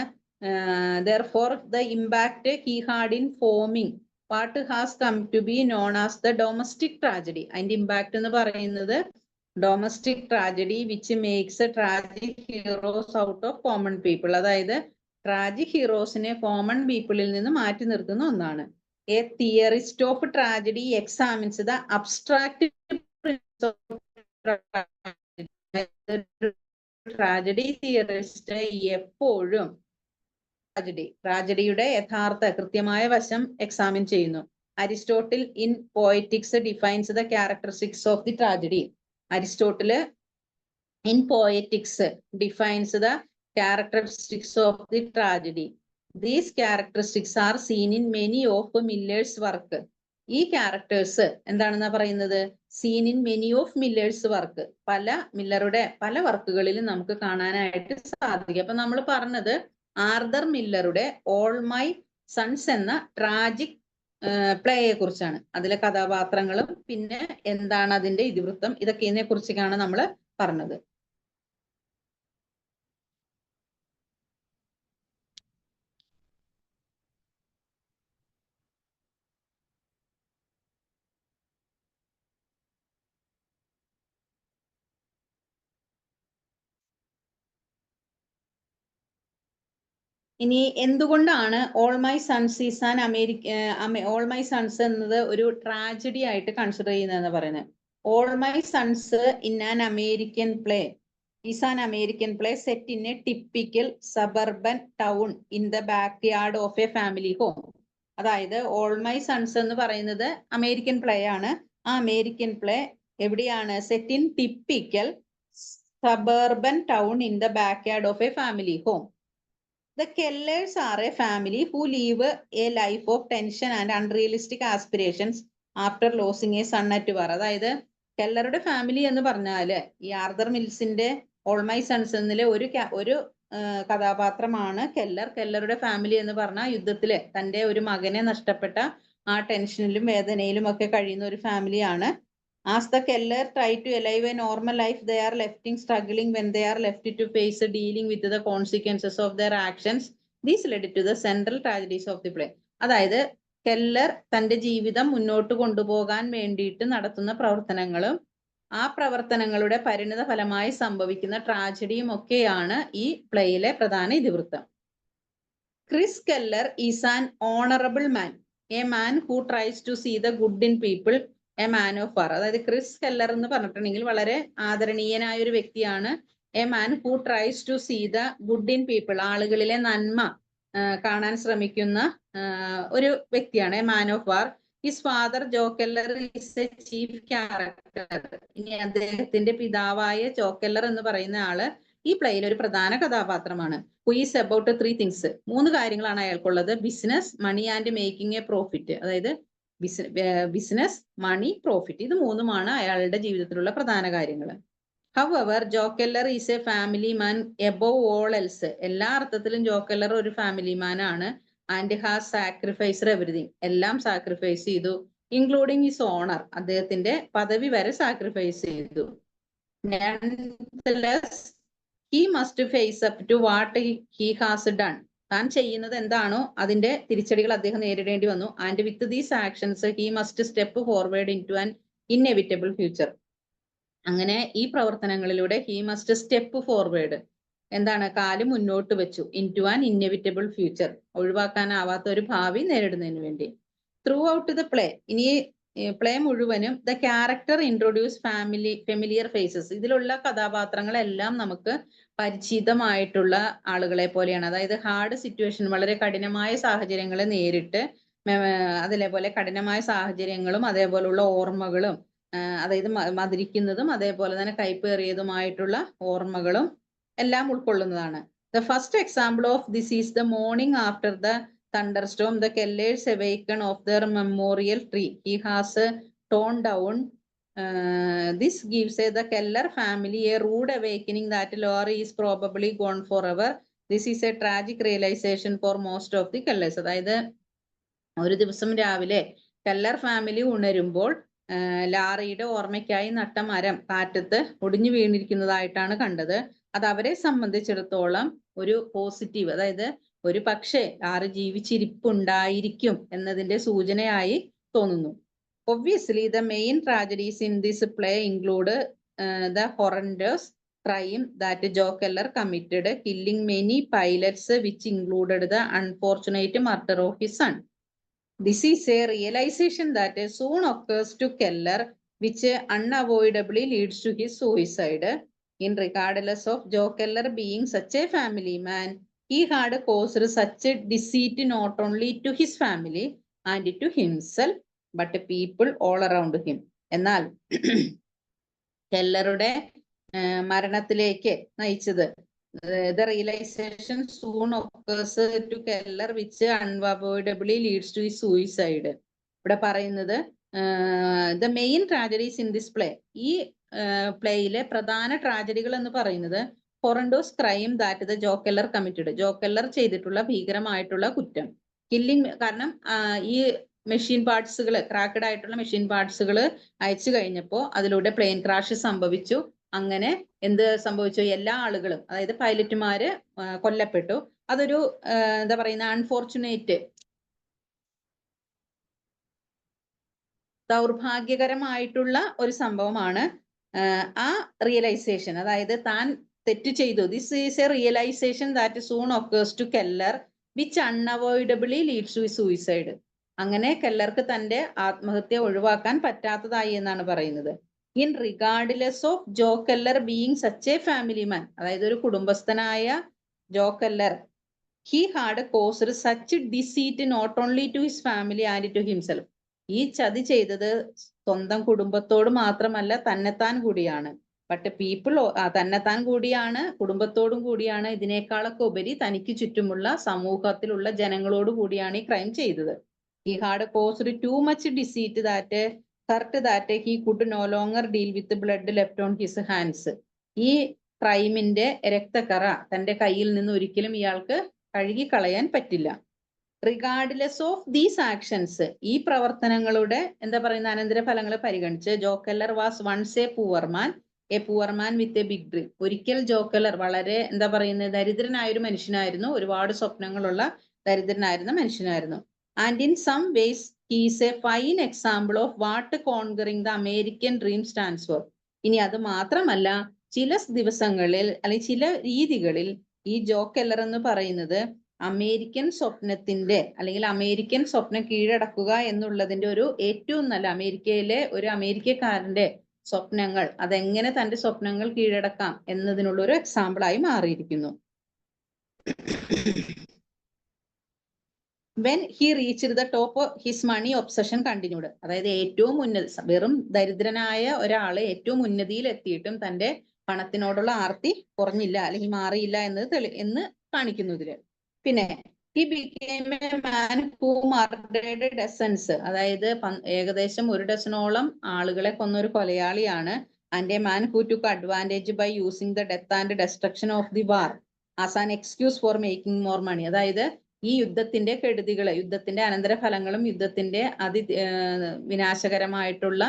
therefore the impact he had in forming what has come to be known as the domestic tragedy. അതിന്റെ ഇമ്പാക്ട് എന്ന് പറയുന്നത് domestic tragedy which makes tragic heroes out of common people, അതായത് ട്രാജിക് ഹീറോസിനെ കോമൺ പീപ്പിളിൽ നിന്ന് മാറ്റി നിർത്തുന്ന ഒന്നാണ്. A theorist of tragedy examines the abstract tragedy theorist എപ്പോഴും ട്രാജഡിയുടെ യഥാർത്ഥ കൃത്യമായ വശം എക്സാമിൻ ചെയ്യുന്നു. Aristotle in Poetics defines the characteristics of the tragedy. Aristotle in Poetics defines the characteristics of the tragedy. These characteristics are seen in many of Miller's work. ഈ characters എന്താണെന്നാ പറയുന്നത്? Seen in many of Miller's work, മില്ലറുടെ പല വർക്കുകളിലും നമുക്ക് കാണാനായിട്ട് സാധിക്കും. അപ്പൊ നമ്മൾ പറഞ്ഞത് ആർതർ മില്ലറുടെ ഓൾ മൈ സൺസ് എന്ന ട്രാജിക് പ്ലേയെ കുറിച്ചാണ്. അതിലെ കഥാപാത്രങ്ങളും പിന്നെ എന്താണ് അതിന്റെ ഇതിവൃത്തം, ഇതൊക്കെ കുറിച്ചാണ് നമ്മൾ പറഞ്ഞത്. ഇനി എന്തുകൊണ്ടാണ് all my Sons is an all my sons എന്നത് ഒരു ട്രാജഡി ആയിട്ട് കൺസിഡർ ചെയ്യുന്നതെന്ന് പറയുന്നത്? All my sons in an American play is an American play set in A typical suburban town in the back yard of A family home. അതായത് All my sons എന്ന് പറയുന്നത് American play ആണ്. ആ American play എവിടെയാണ്? Set in typical suburban town in the back yard of A family home. The Kellers are a family who live a life of tension and unrealistic aspirations after losing a son at war. അതായത് കെല്ലറുടെ family എന്ന് പറഞ്ഞാല് ഈ Arthur മിൽസിന്റെ all my sons എന്നിലെ ഒരു കഥാപാത്രമാണ് Keller. കെല്ലറുടെ family എന്ന് പറഞ്ഞാൽ യുദ്ധത്തില് തന്റെ ഒരു മകനെ നഷ്ടപ്പെട്ട ആ ടെൻഷനിലും വേദനയിലും ഒക്കെ കഴിയുന്ന ഒരു ഫാമിലിയാണ്. As the Keller try to live a normal life, they are left struggling when they are left to face dealing with the consequences of their actions. This led to the central tragedies of the play. അതായത് Keller തന്റെ ജീവിതം മുന്നോട്ട് കൊണ്ടുപോകാൻ വേണ്ടിയിട്ട് നടത്തുന്ന പ്രവർത്തനങ്ങളും ആ പ്രവർത്തനങ്ങളുടെ പരിണിത ഫലമായി സംഭവിക്കുന്ന ട്രാജഡിയും ഒക്കെയാണ് ഈ പ്ലേയിലെ പ്രധാന ഇതിവൃത്തം. Chris Keller is an honourable man, a man who tries to see the good in people, a man of war. അതായത് ക്രിസ് കെല്ലർ എന്ന് പറഞ്ഞിട്ടുണ്ടെങ്കിൽ വളരെ ആദരണീയനായ ഒരു വ്യക്തിയാണ്. A man who tries to see the good in people, ആളുകളിലെ നന്മ കാണാൻ ശ്രമിക്കുന്ന ഒരു വ്യക്തിയാണ്. A man of war. His father Joe Keller is a chief character. ഇനി അദ്ദേഹത്തിന്റെ പിതാവായ ജോ കെല്ലർ എന്ന് പറയുന്ന ആള് ഈ പ്ലേയിൽ ഒരു പ്രധാന കഥാപാത്രമാണ്. Who is about 3 things. 3 കാര്യങ്ങളാണ് അയാൾക്കുള്ളത്: business, money and making a profit. അതായത് ബിസിനസ്, മണി, പ്രോഫിറ്റ്, ഇത് 3ഉമാണ് അയാളുടെ ജീവിതത്തിലുള്ള പ്രധാന കാര്യങ്ങൾ. However, Joe Keller is a family man above all else. എല്ലാ അർത്ഥത്തിലും ജോ കെല്ലർ ഒരു ഫാമിലി മാൻ ആണ്. ആൻഡ് ഹാസ് സാക്രിഫൈസ്ഡ് എവറിഥിങ്, എല്ലാം സാക്രിഫൈസ് ചെയ്തു. ഇൻക്ലൂഡിങ് ഹിസ് ഓണർ, അദ്ദേഹത്തിന്റെ പദവി വരെ സാക്രിഫൈസ് ചെയ്തു. Nonetheless, he must face up to what he has done. താൻ ചെയ്യുന്നത് എന്താണോ അതിന്റെ തിരിച്ചടികൾ അദ്ദേഹം നേരിടേണ്ടി വന്നു. And with these actions he must step forward in to an inevitable future. അങ്ങനെ ഈ പ്രവർത്തനങ്ങളിലൂടെ ഹി മസ്റ്റ് സ്റ്റെപ്പ് ഫോർവേഡ്, എന്താണ്, കാല് മുന്നോട്ട് വെച്ചു, in to an inevitable future, ഒഴിവാക്കാനാവാത്ത ഒരു ഭാവി നേരിടുന്നതിന് വേണ്ടി. ത്രൂ ഔട്ട് ദ പ്ലേ, ഇനി പ്ലേ മുഴുവനും the character introduce familiar faces. ഇതിലുള്ള കഥാപാത്രങ്ങളെല്ലാം നമുക്ക് പരിചിതമായിട്ടുള്ള ആളുകളെ പോലെയാണ്. അതായത് ഹാർഡ് സിറ്റുവേഷൻ, വളരെ കഠിനമായ സാഹചര്യങ്ങളെ നേരിട്ട് അതേപോലെ കഠിനമായ സാഹചര്യങ്ങളും അതേപോലുള്ള ഓർമ്മകളും, അതായത് മധുരിക്കുന്നതും അതേപോലെ തന്നെ കൈപ്പേറിയതുമായിട്ടുള്ള ഓർമ്മകളും എല്ലാം ഉൾക്കൊള്ളുന്നതാണ്. The first example of this is the morning after the thunderstorm, the Kellers awaken of their memorial tree. He has torn down. This gives the Keller family a rude awakening that Laurie is probably gone forever. This is a tragic realization for most of the Kellers. അതായത് ഒരു ദിവസം രാവിലെ Keller family ഉണരുമ്പോൾ ലാറിയുടെ ഓർമ്മയ്ക്കായി നട്ട മരം കാറ്റത്ത് ഒടിഞ്ഞു വീണിരിക്കുന്നതായിട്ടാണ് കണ്ടത്. അത് അവരെ സംബന്ധിച്ചിടത്തോളം ഒരു പോസിറ്റീവ്, അതായത് ഒരു പക്ഷേ ലാറി ജീവിച്ചിരിപ്പുണ്ടായിരിക്കും എന്നതിന്റെ സൂചനയായി തോന്നുന്നു. Obviously the main tragedies in this play include the horrendous crime that Joe Keller committed, killing many pilots, which included the unfortunate murder of his son. This is a realization that soon occurs to Keller, which unavoidably leads to his suicide. Regardless of Joe Keller being such a family man, he had caused such a deceit not only to his family and to himself, but people all around him. എന്നാൽ കെല്ലറുടെ മരണത്തിലേക്ക് നയിച്ചത്, the realization soon occurs to Keller, which unavoidably leads to his suicide. ഇവിടെ പറയുന്നത് the main tragedies in this play, ഈ പ്ലേയിലെ പ്രധാന ട്രാജഡികൾ എന്ന് പറയുന്നത് horrendous crime that the Joe Keller committed, Joe Keller ചെയ്തിട്ടുള്ള ഭീകരമായിട്ടുള്ള കുറ്റം. കില്ലിംഗ്, കാരണം ഈ മെഷീൻ പാർട്സുകൾ, ക്രാക്കഡ് ആയിട്ടുള്ള മെഷീൻ പാർട്സുകൾ അയച്ചു കഴിഞ്ഞപ്പോൾ അതിലൂടെ പ്ലെയിൻ ക്രാഷ് സംഭവിച്ചു. അങ്ങനെ എന്ത് സംഭവിച്ചു? എല്ലാ ആളുകളും, അതായത് പൈലറ്റുമാര് കൊല്ലപ്പെട്ടു. അതൊരു എന്താ പറയുന്ന അൺഫോർച്ചുനേറ്റ്, ദൗർഭാഗ്യകരമായിട്ടുള്ള ഒരു സംഭവമാണ്. ആ റിയലൈസേഷൻ, അതായത് താൻ തെറ്റ് ചെയ്തു, this is a realisation that soon occurs to Keller which unavoidably leads to suicide. അങ്ങനെ കെല്ലർക്ക് തന്റെ ആത്മഹത്യ ഒഴിവാക്കാൻ പറ്റാത്തതായി എന്നാണ് പറയുന്നത്. In regardless of Joe Keller being such a family man, അതായത് ഒരു കുടുംബസ്ഥനായ Joe Keller, he had caused such deceit not only to his family and to himself. ഈ ചതി ചെയ്തത് സ്വന്തം കുടുംബത്തോട് മാത്രമല്ല, തന്നെത്താൻ കൂടിയാണ്. ബട്ട് പീപ്പിൾ, തന്നെത്താൻ കൂടിയാണ്, കുടുംബത്തോടും കൂടിയാണ്. ഇതിനേക്കാളൊക്കെ ഉപരി തനിക്ക് ചുറ്റുമുള്ള സമൂഹത്തിലുള്ള ജനങ്ങളോട് കൂടിയാണ് ഈ ക്രൈം ചെയ്തത്. He had caused too much deceit that hurt that he could no longer deal with blood left on his hands. ഈ ക്രൈമിന്റെ രക്തക്കറ തന്റെ കയ്യിൽ നിന്ന് ഒരിക്കലും ഇയാൾക്ക് കഴുകിക്കളയാൻ പറ്റില്ല. റിഗാർഡ്ലെസ് ഓഫ് ദീസ് ആക്ഷൻസ്, ഈ പ്രവർത്തനങ്ങളുടെ എന്താ പറയുന്ന അനന്തരഫലങ്ങളെ പരിഗണിച്ച്, Joe Keller was once a poor man with a big dream. ഒരിക്കൽ ജോ കെല്ലർ വളരെ എന്താ പറയുന്നത് ദരിദ്രനായ ഒരു മനുഷ്യനായിരുന്നു, ഒരുപാട് സ്വപ്നങ്ങളുള്ള ദരിദ്രനായിരുന്ന മനുഷ്യനായിരുന്നു. And in some ways he is a fine example of what conquering the American dream stands for. ഇനി അത് മാത്രമല്ല, ചില ദിവസങ്ങളിൽ അല്ലെങ്കിൽ ചില രീതികളിൽ ഈ ജോ കെല്ലർ എന്ന് പറയുന്നത് അമേരിക്കൻ സ്വപ്നത്തിന്റെ, അല്ലെങ്കിൽ അമേരിക്കൻ സ്വപ്നം കീഴടക്കുക എന്നുള്ളതിന്റെ ഒരു ഏറ്റവും നല്ല, അമേരിക്കയിലെ ഒരു അമേരിക്കക്കാരന്റെ സ്വപ്നങ്ങൾ, അതെങ്ങനെ തന്റെ സ്വപ്നങ്ങൾ കീഴടക്കാം എന്നതിനുള്ള ഒരു എക്സാമ്പിൾ ആയി മാറിയിരിക്കുന്നു. When he reached the top his money obsession continued. അതായത് ഏറ്റവും വെറും ദരിദ്രനായ ഒരാള് ഏറ്റവും ഉന്നതിയിൽ എത്തിയിട്ടും തന്റെ പണത്തിനോടുള്ള ആർത്തി കുറഞ്ഞില്ല അല്ലെങ്കിൽ മാറിയില്ല എന്ന് കാണിക്കുന്നു ഇതില്. പിന്നെ he became a man who murdered dozens, അതായത് ഏകദേശം 1 ഡസനോളം ആളുകളെ കൊന്ന ഒരു കൊലയാളിയാണ്. and a man who took advantage by using the death and destruction of the war as an excuse for making more money. അതായത് ഈ യുദ്ധത്തിന്റെ കെടുതികള്, യുദ്ധത്തിന്റെ അനന്തരഫലങ്ങളും യുദ്ധത്തിന്റെ വിനാശകരമായിട്ടുള്ള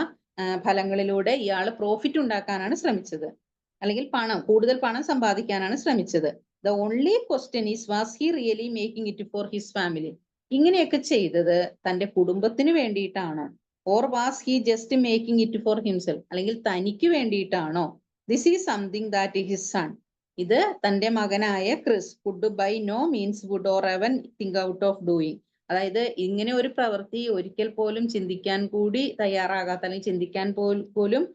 ഫലങ്ങളിലൂടെ ഇയാൾ പ്രോഫിറ്റ് ഉണ്ടാക്കാനാണ് ശ്രമിച്ചത്, അല്ലെങ്കിൽ കൂടുതൽ പണം സമ്പാദിക്കാനാണ് ശ്രമിച്ചത്. The only question is was he really making it for his family? ഇങ്ങനെയൊക്കെ ചെയ്തത് തന്റെ കുടുംബത്തിന് വേണ്ടിയിട്ടാണോ? Or was he just making it for himself? അല്ലെങ്കിൽ തനിക്ക് വേണ്ടിയിട്ടാണോ? This is something that his son, ഇത് തന്റെ മകനായ Chris would by no means would or even think out of doing. അതായത് ഇങ്ങനെ ഒരു പ്രവൃത്തി ഒരിക്കൽ പോലും ചിന്തിക്കാൻ കൂടി തയ്യാറാകാത്ത, അല്ലെങ്കിൽ ചിന്തിക്കാൻ പോലും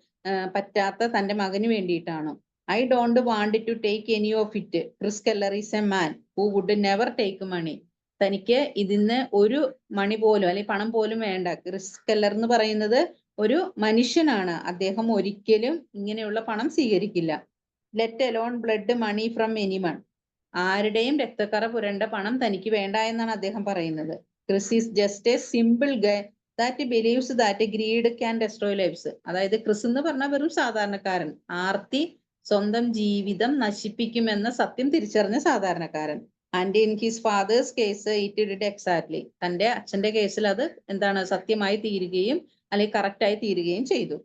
പറ്റാത്ത തന്റെ മകന് വേണ്ടിയിട്ടാണോ? I don't want to take any of it. Chris Keller is a man who would never take money. തനിക്ക് ഇതിന്ന് ഒരു മണി പോലും അല്ലെങ്കിൽ പണം പോലും വേണ്ട. ക്രിസ് കെല്ലർ എന്ന് പറയുന്നത് ഒരു മനുഷ്യനാണ്, അദ്ദേഹം ഒരിക്കലും ഇങ്ങനെയുള്ള പണം സ്വീകരിക്കില്ല. Let alone blood money from anyone. ആരുടെയും രക്തക്കറ പുരണ്ട പണം തനിക്ക് വേണ്ട എന്നാണ് അദ്ദേഹം പറയുന്നത്. Chris is just a simple guy that believes that greed can destroy lives. അതായത് ക്രിസ് എന്ന് പറഞ്ഞാൽ വെറും സാധാരണക്കാരൻ, ആർത്തി സ്വന്തം ജീവിതം നശിപ്പിക്കുമെന്ന സത്യം തിരിച്ചറിഞ്ഞ സാധാരണക്കാരൻ. And in his fathers case it did exactly. തന്റെ അച്ഛന്റെ കേസിൽ അത് എന്താണ്, സത്യമായി തീരുകയും അല്ലെങ്കിൽ കറക്റ്റായി തീരുകയും ചെയ്തു.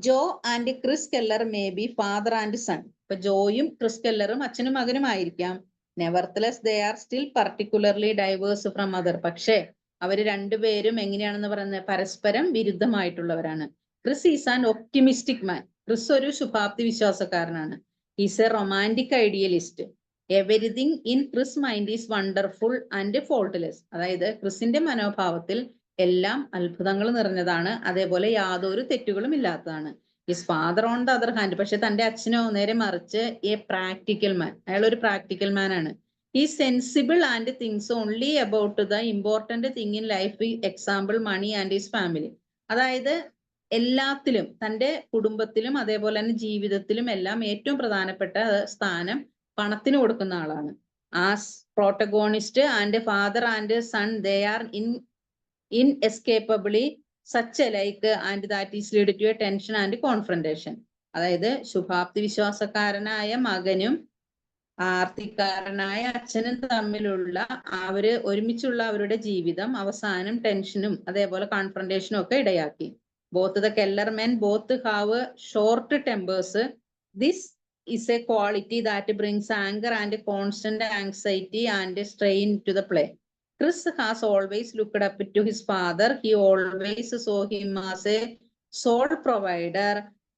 Joe and Chris Keller may be father and son. ഇപ്പൊ ജോയും ക്രിസ് കെല്ലറും അച്ഛനും മകനും ആയിരിക്കാം. Nevertheless they are still particularly diverse from other. പക്ഷേ അവര് രണ്ടുപേരും എങ്ങനെയാണെന്ന് പറയുന്നത്, പരസ്പരം വിരുദ്ധമായിട്ടുള്ളവരാണ്. Chris is an optimistic man. Chris ഒരു ശുഭാപ്തി വിശ്വാസക്കാരനാണ്. Is a romantic idealist. Everything in Chris mind is wonderful and faultless. അതായത് ക്രിസിന്റെ മനോഭാവത്തിൽ എല്ലാം അത്ഭുതങ്ങൾ നിറഞ്ഞതാണ്, അതേപോലെ യാതൊരു തെറ്റുകളും ഇല്ലാത്തതാണ്. His father on the other hand, പക്ഷെ തന്റെ അച്ഛനോ നേരെ മറിച്ച് എ പ്രാക്ടിക്കൽ മാൻ. അയാൾ ഒരു പ്രാക്ടിക്കൽ മാൻ ആണ്. ഈ sensible and thinks only about the important thing in life, example money and his family. അതായത് എല്ലാത്തിലും, തന്റെ കുടുംബത്തിലും അതേപോലെ തന്നെ ജീവിതത്തിലും എല്ലാം ഏറ്റവും പ്രധാനപ്പെട്ട സ്ഥാനം പണത്തിന് കൊടുക്കുന്ന ആളാണ്. As protagonist and father and son they are inescapably such alike and that is lead to a tension and confrontation. അതായത് ശുഭാപ്തി വിശ്വാസക്കാരനായ മകനും ആർത്തിക്കാരനായ അച്ഛനും തമ്മിലുള്ള ഒരുമിച്ചുള്ള അവരുടെ ജീവിതം അവസാനം ടെൻഷനും അതേപോലെ കോൺഫ്രണ്ടേഷനും ഒക്കെ ഇടയാക്കി. Both the Keller men both have short tempers. This is a quality that brings anger and constant anxiety and strain to the play. Chris has always looked up to his father. He always saw him as a sole provider,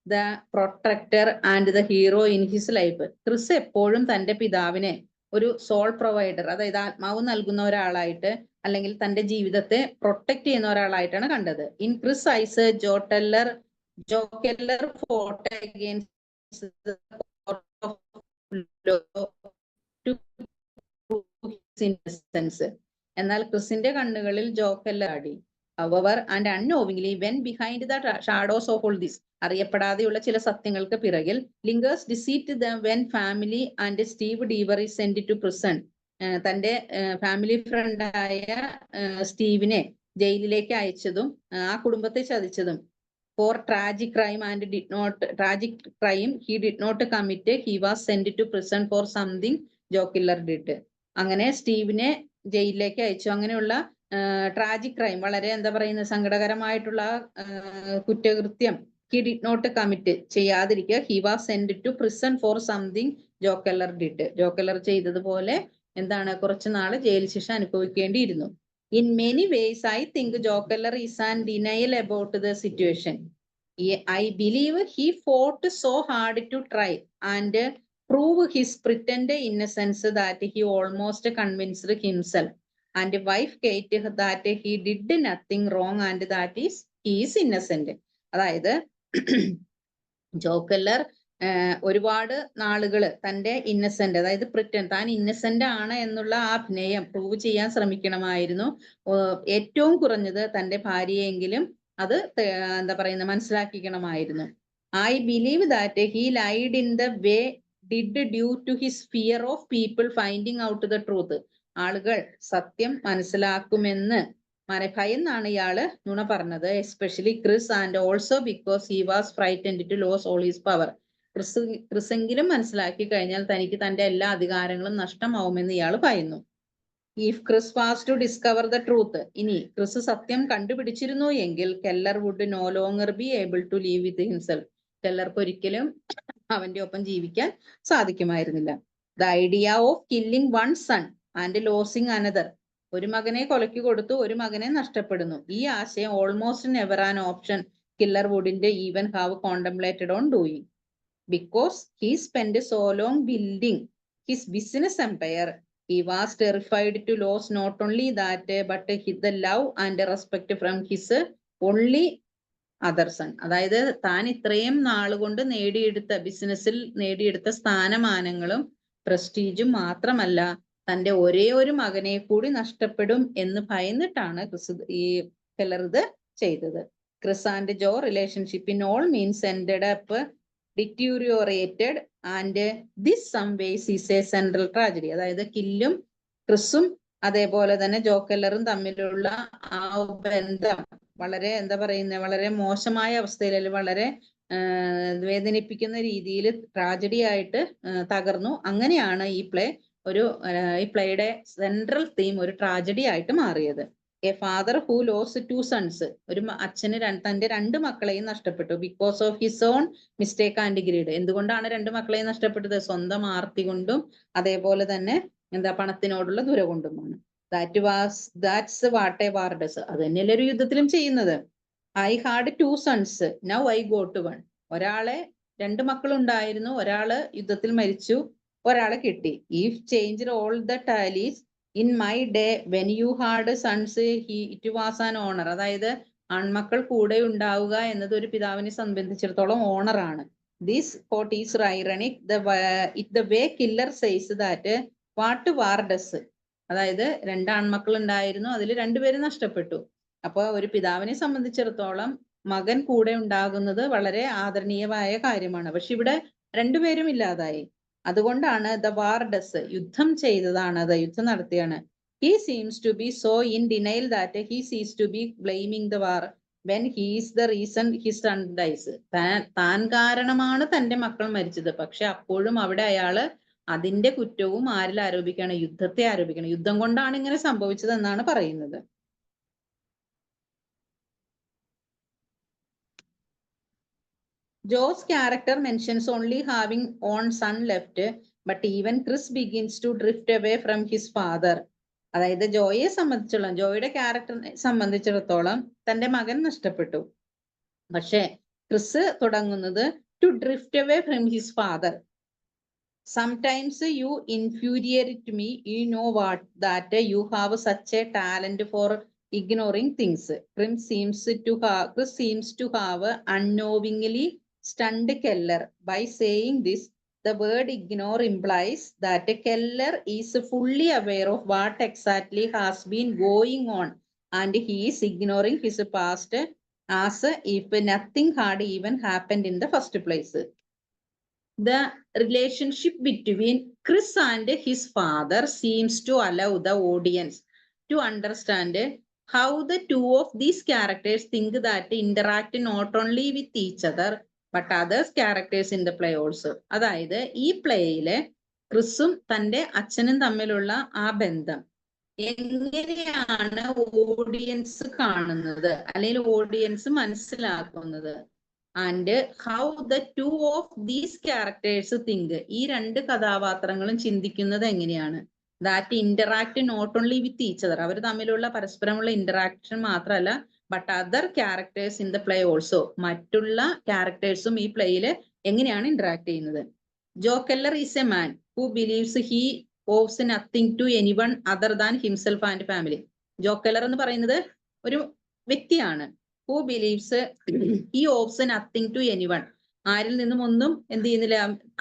the protector and the hero in his life. Chris എപ്പോഴും തന്റെ പിതാവിനെ ഒരു soul provider, അതായത് ആത്മാവ് നൽകുന്ന ഒരാളായിട്ട് അല്ലെങ്കിൽ തന്റെ ജീവിതത്തെ പ്രൊട്ടക്ട് ചെയ്യുന്ന ഒരാളായിട്ടാണ് കണ്ടത്. In Chris eyes Joe Keller fought against the court of law to prove his innocence. എന്നാൽ ക്രിസിന്റെ കണ്ണുകളിൽ ജോ കെല്ലർ ആടി. However, and unknowingly went behind the shadows of all this. അറിയപ്പെടാതെയുള്ള ചില സത്യങ്ങൾക്ക് പിറകിൽ lingers deceit when family and Steve Deaver is sent to prison. തന്റെ family ഫ്രണ്ടായ സ്റ്റീവിനെ ജയിലിലേക്ക് അയച്ചതും ആ കുടുംബത്തെ ചതിച്ചതും for tragic crime he did not commit. He was sent to prison for something Joe Killer did. അങ്ങനെ സ്റ്റീവിനെ ജയിലിലേക്ക് അയച്ചു. അങ്ങനെയുള്ള ട്രാജിക് ക്രൈം, വളരെ എന്താ പറയുന്നത്, സങ്കടകരമായിട്ടുള്ള കുറ്റകൃത്യം he did not commit, ചെയ്യാതിരിക്കുക. he was sent to prison for something Joe Killer did. Joe Keller ചെയ്തതുപോലെ എന്താണ്, കുറച്ചു നാള് ജയിൽ ശിക്ഷ അനുഭവിക്കേണ്ടിയിരുന്നു. In many ways, I think Joe Killer is in denial about the situation. I believe he fought so hard to try and prove his pretended innocence that he almost convinced himself and wife Kate that he did nothing wrong and that he is innocent. അതായത് ജോ Keller ഒരുപാട് നാളുകള് തന്റെ ഇന്നസെന്റ്, അതായത് താൻ ഇന്നസെന്റ് ആണ് എന്നുള്ള ആ അഭിനയം prove ചെയ്യാൻ ശ്രമിക്കണമായിരുന്നു. ഏറ്റവും കുറഞ്ഞത് തന്റെ ഭാര്യയെങ്കിലും അത് എന്താ പറയുന്നത്, മനസ്സിലാക്കിക്കണമായിരുന്നു. I believe that he lied in the way did due to his fear of people finding out the truth. ആളുകൾ സത്യം മനസ്സിലാക്കുമെന്ന് ഭയന്നാണ് ഇയാള് നുണ പറഞ്ഞത്. Especially Chris, and also because he was frightened to lose all his power. ക്രിസെങ്കിലും മനസ്സിലാക്കി കഴിഞ്ഞാൽ തനിക്ക് തന്റെ എല്ലാ അധികാരങ്ങളും നഷ്ടമാവുമെന്ന് ഇയാൾ പറയുന്നു. If Chris was to discover the truth, ഇനി ക്രിസ് സത്യം കണ്ടുപിടിച്ചിരുന്നു എങ്കിൽ Keller would no longer B able to leave with himself, കെല്ലർക്ക് ഒരിക്കലും അവന്റെ ഒപ്പം ജീവിക്കാൻ സാധിക്കുമായിരുന്നില്ല. The idea of killing one son and losing another, ഒരു മകനെ കൊലയ്ക്ക് കൊടുത്തു ഒരു മകനെ നഷ്ടപ്പെടുന്നു, ഈ ആശയം almost never an option Keller വുഡിന്റെ even have contemplated on doing. Because he spend so long building his business empire, he was terrified to lose not only that but the love and respect from his only other son. അതായത് താൻ ഇത്രയും നാളുകൊണ്ട് നേടിയെടുത്ത ബിസിനസ്സിൽ നേടിയെടുത്ത സ്ഥാനമാനങ്ങളും പ്രസ്റ്റീജും മാത്രമല്ല തന്റെ ഒരേ ഒരു മകനെ കൂടി നഷ്ടപ്പെടും എന്ന് ഭയന്നിട്ടാണ് ഈ കെല്ലർ ഇത് ചെയ്തത്. Chris and Joe relationship in all means ended up deteriorated and this some ways is a central tragedy. അതായത് കില്ലും ക്രിസും അതേപോലെ തന്നെ ജോ കെല്ലറും തമ്മിലുള്ള ആ ബന്ധം വളരെ വളരെ മോശമായ അവസ്ഥയിൽ, അല്ലെങ്കിൽ വളരെ വേദനിപ്പിക്കുന്ന രീതിയിൽ ട്രാജഡി ആയിട്ട് തകർന്നു. അങ്ങനെയാണ് ഈ പ്ലേയുടെ സെൻട്രൽ തീം ഒരു ട്രാജഡി ആയിട്ട് മാറിയത്. A father who loss two sons, ഒരു അച്ഛന് തന്റെ രണ്ട് മക്കളെയും നഷ്ടപ്പെട്ടു. Because of his own mistake and greed, എന്തുകൊണ്ടാണ് രണ്ട് മക്കളെയും നഷ്ടപ്പെട്ടത്? സ്വന്തം ആർത്തി കൊണ്ടും അതേപോലെ തന്നെ പണത്തിനോടുള്ള ദുര കൊണ്ടുമാണ്. That's what a war does, അത് തന്നെയല്ലേ ഒരു യുദ്ധത്തിലും ചെയ്യുന്നത്. I had two sons now I go to one, രണ്ട് മക്കളുണ്ടായിരുന്നു, ഒരാള് യുദ്ധത്തിൽ മരിച്ചു, ഒരാളെ കിട്ടി. If change all the tallies in my day when you had sons it was an honour. അതായത് ആൺമക്കൾ കൂടെ ഉണ്ടാവുക എന്നത് ഒരു പിതാവിനെ സംബന്ധിച്ചിടത്തോളം ഓണറാണ്. This quote is ironic the way Keller says that what war does. അതായത് രണ്ട് ആൺമക്കൾ ഉണ്ടായിരുന്നു, അതിൽ രണ്ടുപേരും നഷ്ടപ്പെട്ടു. അപ്പൊ ഒരു പിതാവിനെ സംബന്ധിച്ചിടത്തോളം മകൻ കൂടെ ഉണ്ടാകുന്നത് വളരെ ആദരണീയമായ കാര്യമാണ്. പക്ഷെ ഇവിടെ രണ്ടുപേരും ഇല്ലാതായി. അതുകൊണ്ടാണ് ദ വാർ ഡസ്, യുദ്ധം ചെയ്തതാണ്, അത് യുദ്ധം നടത്തിയാണ്. He seems to be so in denial that he sees to be blaming the war when he is the reason his son dies. താൻ കാരണമാണ് തന്റെ മക്കൾ മരിച്ചത്, പക്ഷെ അപ്പോഴും അവിടെ അയാള് അതിന്റെ കുറ്റവും ആരിൽ ആരോപിക്കുകയാണ്? യുദ്ധത്തെ ആരോപിക്കണം. യുദ്ധം കൊണ്ടാണ് ഇങ്ങനെ സംഭവിച്ചത് എന്നാണ് പറയുന്നത്. Joe's character mentions only having one son left, but even Chris begins to drift away from his father. അതായത് ജോയുടെ ക്യാരക്ടറിനെ സംബന്ധിച്ചിടത്തോളം തന്റെ മകൻ നഷ്ടപ്പെട്ടു, പക്ഷെ ക്രിസ് തുടങ്ങുന്നത് to drift away from his father. Sometimes you infuriate me, you know what, that you have such a talent for ignoring things. Chris seems to have unknowingly stunned Keller by saying this. The word ignore implies that Keller is fully aware of what exactly has been going on and he is ignoring his past as if nothing had even happened in the first place. The relationship between Chris and his father seems to allow the audience to understand how the two of these characters think that interact not only with each other but other characters in the play also. അതായത് ഈ പ്ലേയില് ക്രിസും തന്റെ അച്ഛനും തമ്മിലുള്ള ആ ബന്ധം എങ്ങനെയാണ് audience കാണുന്നത്, അല്ലെങ്കിൽ ഓഡിയൻസ് മനസ്സിലാക്കുന്നത്, and how the two of these characters think, ഈ രണ്ട് കഥാപാത്രങ്ങളും ചിന്തിക്കുന്നത് എങ്ങനെയാണ്. That interact not only with each other, അവർ തമ്മിലുള്ള പരസ്പരമുള്ള ഇന്ററാക്ഷൻ മാത്രമല്ല, but other characters in the play also, മറ്റുള്ള ക്യാരക്ടേഴ്സും ഈ പ്ലേയില് എങ്ങനെയാണ് ഇന്ററാക്ട് ചെയ്യുന്നത്. Joe Keller is a man who believes he owes nothing to anyone other than himself and family. Joe Keller എന്ന് പറയുന്നത് ഒരു വ്യക്തിയാണ്. Who believes he owes nothing to anyone, ആരിൽ നിന്നും ഒന്നും എന്ത് ചെയ്യുന്നില്ല,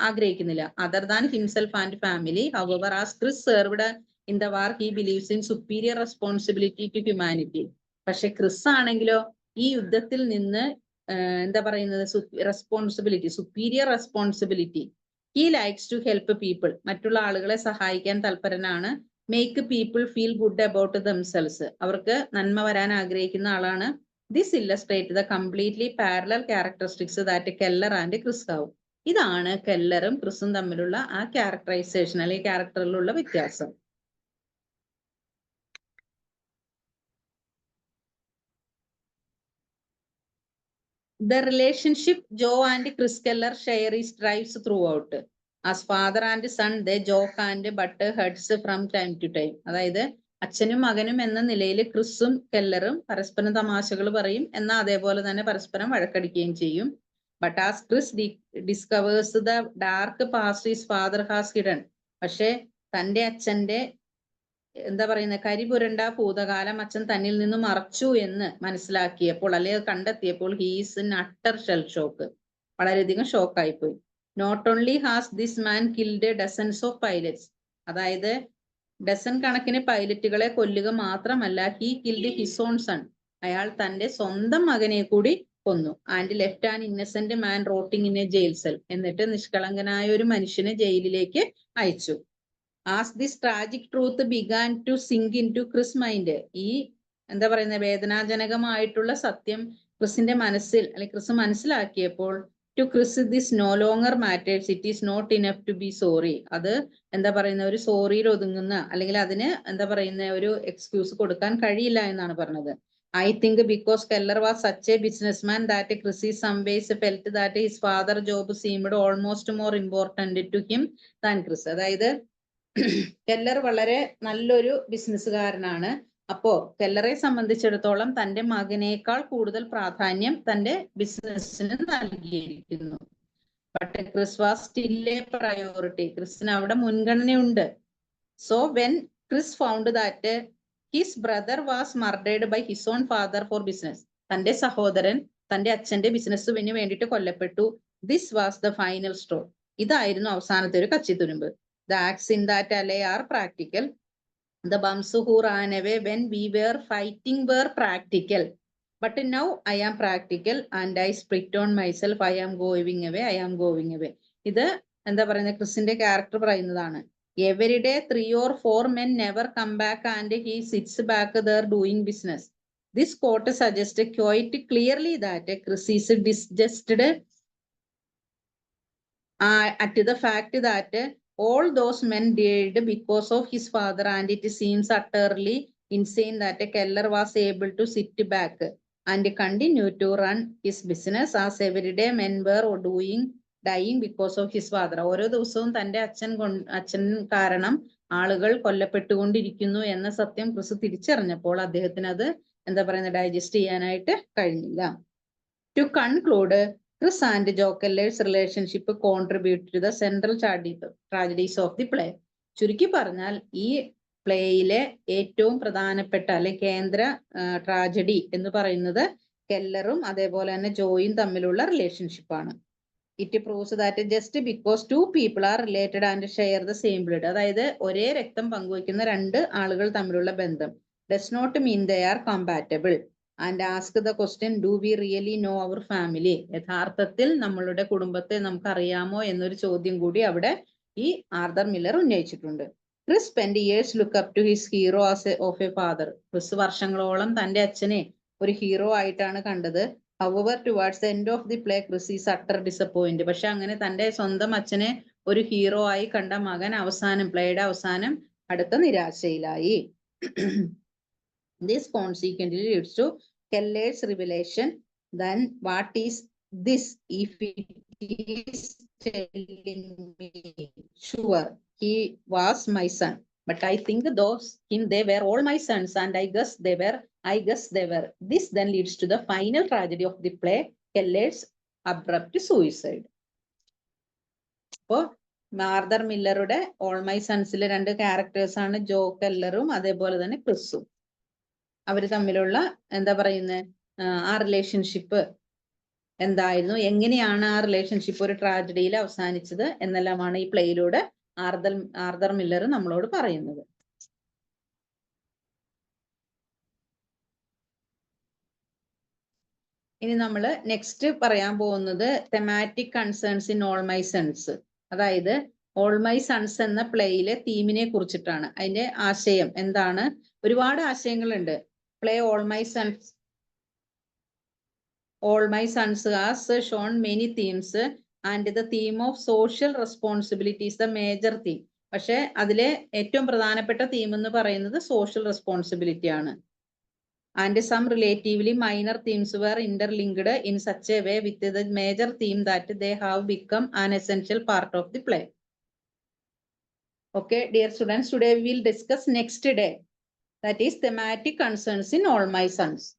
ആഗ്രഹിക്കുന്നില്ല. Other than himself and family. However as Chris served in the war he believes in superior responsibility to humanity. പക്ഷെ ക്രിസ് ആണെങ്കിലോ ഈ യുദ്ധത്തിൽ നിന്ന് എന്താ പറയുന്നത്, responsibility, superior responsibility. He likes to help people, മറ്റുള്ള ആളുകളെ സഹായിക്കാൻ തൽപരനാണ്. Make people feel good about themselves, അവർക്ക് നന്മ വരാൻ ആഗ്രഹിക്കുന്ന ആളാണ്. This illustrates the completely parallel characteristics that Keller and Chris have. ഇതാണ് കെല്ലറും ക്രിസും തമ്മിലുള്ള ആ ക്യാരക്ടറൈസേഷൻ അല്ലെങ്കിൽ ക്യാരക്ടറിലുള്ള വ്യത്യാസം. The relationship Joe and Chris Keller share is drives throughout. As father and son, they joke and butt heads from time to time. അതായത് അച്ഛനും മകനും എന്ന നിലയിൽ ക്രിസും കെല്ലറും പരസ്പരം തമാശകൾ പറയും, എന്നാൽ അതേപോലെ തന്നെ പരസ്പരം വഴക്കടിക്കുകയും ചെയ്യും. But as Chris discovers the dark past his father has hidden. പക്ഷേ തന്റെ അച്ഛന്റെ എന്താ പറയുന്നത് കരിപുരണ്ട ഭൂതകാലം അച്ഛൻ തന്നിൽ നിന്ന് മറച്ചു എന്ന് മനസ്സിലാക്കിയപ്പോൾ അല്ലെങ്കിൽ കണ്ടെത്തിയപ്പോൾ he's in utter shell shock, വളരെയധികം ഷോക്കായിപ്പോയി. Not only has this man killed dozens of pilots, അതായത് ഡസൻ കണക്കിന് പൈലറ്റുകളെ കൊല്ലുക മാത്രമല്ല, he killed his own son, അയാൾ തന്റെ സ്വന്തം മകനെ കൂടി കൊന്നു. And left an innocent man rotting in a jail cell, എന്നിട്ട് നിഷ്കളങ്കനായ ഒരു മനുഷ്യനെ ജയിലിലേക്ക് അയച്ചു. As this tragic truth began to sink into Chris' mind, ഈ എന്താ പറയുന്നത് വേദനാജനകമായിട്ടുള്ള സത്യം ക്രിസിന്റെ മനസ്സിൽ അല്ലെങ്കിൽ ക്രിസ് മനസ്സിലാക്കിയപ്പോൾ, to Chris this no longer matters, it is not enough to be sorry, അത് എന്താ പറയുന്ന ഒരു സോറിയിൽ ഒതുങ്ങുന്ന അല്ലെങ്കിൽ അതിന് എന്താ പറയുന്ന ഒരു എക്സ്ക്യൂസ് കൊടുക്കാൻ കഴിയില്ല എന്നാണ് പറഞ്ഞത്. I think because Keller was such a businessman that Chris in some ways felt that his father job seemed almost more important to him than Chris. അതായത് കെല്ലർ വളരെ നല്ലൊരു ബിസിനസ്സുകാരനാണ്. അപ്പോ കെല്ലറെ സംബന്ധിച്ചിടത്തോളം തന്റെ മകനേക്കാൾ കൂടുതൽ പ്രാധാന്യം തന്റെ ബിസിനസ്സിന് നൽകിയിരിക്കുന്നു. But Chris was still a priority, ക്രിസിന് അവിടെ മുൻഗണനയുണ്ട്. So when Chris found that his brother was murdered by his own father for business, തന്റെ സഹോദരൻ തന്റെ അച്ഛന്റെ ബിസിനസ്സിന് വേണ്ടിയിട്ട് കൊല്ലപ്പെട്ടു. This was the final straw, ഇതായിരുന്നു അവസാനത്തെ ഒരു കച്ചിത്തുരുമ്പ്. The acts in that alley are practical. The bums who ran away when we were fighting were practical. But now I am practical and I spit on myself. I am going away. I am going away. ഇത് എന്താ പറയുന്നത് ക്രിസിന്റെ character പറയുന്നതാണ്. Every day 3 or 4 men never come back and he sits back there doing business. This quote suggests quite clearly that Chris is disgusted at the fact that all those men did because of his father, and it seems utterly insane that Keller was able to sit back and continue to run his business as everyday men were dying because of his father. ഓരോ ദിവസവും തന്റെ അച്ഛൻ കാരണം ആളുകൾ കൊല്ലപ്പെട്ടുകൊണ്ടിരിക്കുന്നു എന്ന സത്യം Chris തിരിച്ചറിഞ്ഞപ്പോൾ അദ്ദേഹത്തിന് അത് എന്താ പറയുന്നത് ഡൈജസ്റ്റ് ചെയ്യാനായിട്ട് കഴിഞ്ഞില്ല. To conclude, Chris and Joe Keller's relationship contributed to the central tragedies of the play. ചുരുക്കി പറഞ്ഞാൽ ഈ പ്ലേയിലെ ഏറ്റവും പ്രധാനപ്പെട്ട അല്ലെങ്കിൽ കേന്ദ്ര ട്രാജഡി എന്ന് പറയുന്നത് കെല്ലറും അതേപോലെ തന്നെ ജോയും തമ്മിലുള്ള റിലേഷൻഷിപ്പാണ്. It proves that just because 2 people are related and share the same blood, അതായത് ഒരേ രക്തം പങ്കുവയ്ക്കുന്ന 2 ആളുകൾ തമ്മിലുള്ള ബന്ധം does not mean they are compatible. And ask the question, do we really know our family? യഥാർത്ഥത്തിൽ നമ്മളുടെ കുടുംബത്തെ നമുക്ക് അറിയാമോ എന്നൊരു ചോദ്യം കൂടി അവിടെ ഈ ആർതർ മില്ലർ ഉന്നയിച്ചിട്ടുണ്ട്. Chris spent years look up to his hero as of a father. Chris വർഷങ്ങളോളം തന്റെ അച്ഛനെ ഒരു ഹീറോ ആയിട്ടാണ് കണ്ടത്. However, towards the end of the play, Chris is utter disappointed. പക്ഷെ അങ്ങനെ തന്റെ സ്വന്തം അച്ഛനെ ഒരു ഹീറോ ആയി കണ്ട മകൻ പ്ലേയുടെ അവസാനം അടുത്ത നിരാശയിലായി. This consequently leads to Keller's revelation. Then what is this if it is telling me? Sure, he was my son, but I think they were all my sons, and I guess they were. This then leads to the final tragedy of the play, Keller's abrupt suicide. അപ്പോൾ Arthur മില്ലറുടെ All my സൺസിലെ 2 characters ആണ് ജോ കെല്ലറും അതേപോലെ തന്നെ ക്രിസും. അവര് തമ്മിലുള്ള എന്താ പറയുന്നത് ആ റിലേഷൻഷിപ്പ് എന്തായിരുന്നു, എങ്ങനെയാണ് ആ റിലേഷൻഷിപ്പ് ഒരു ട്രാജഡിയിൽ അവസാനിച്ചത് എന്നെല്ലാമാണ് ഈ പ്ലേയിലൂടെ ആർതർ മില്ലർ നമ്മളോട് പറയുന്നത്. ഇനി നമ്മൾ നെക്സ്റ്റ് പറയാൻ പോകുന്നത് thematic concerns in All my Sons, അതായത് ഓൾ മൈ സൺസ് എന്ന പ്ലേയിലെ തീമിനെ കുറിച്ചിട്ടാണ്. അതിന്റെ ആശയം എന്താണ്? ഒരുപാട് ആശയങ്ങളുണ്ട്. Play All my Sons has shown many themes and the theme of social responsibility is the major theme. പക്ഷെ അതിലെ ഏറ്റവും പ്രധാനപ്പെട്ട തീം എന്ന് പറയുന്നത് സോഷ്യൽ റെസ്പോൺസിബിലിറ്റി ആണ്. And some relatively minor themes were interlinked in such a way with the major theme that they have become an essential part of the play. Okay, dear students, today we will discuss next day, that is thematic concerns in All My Sons.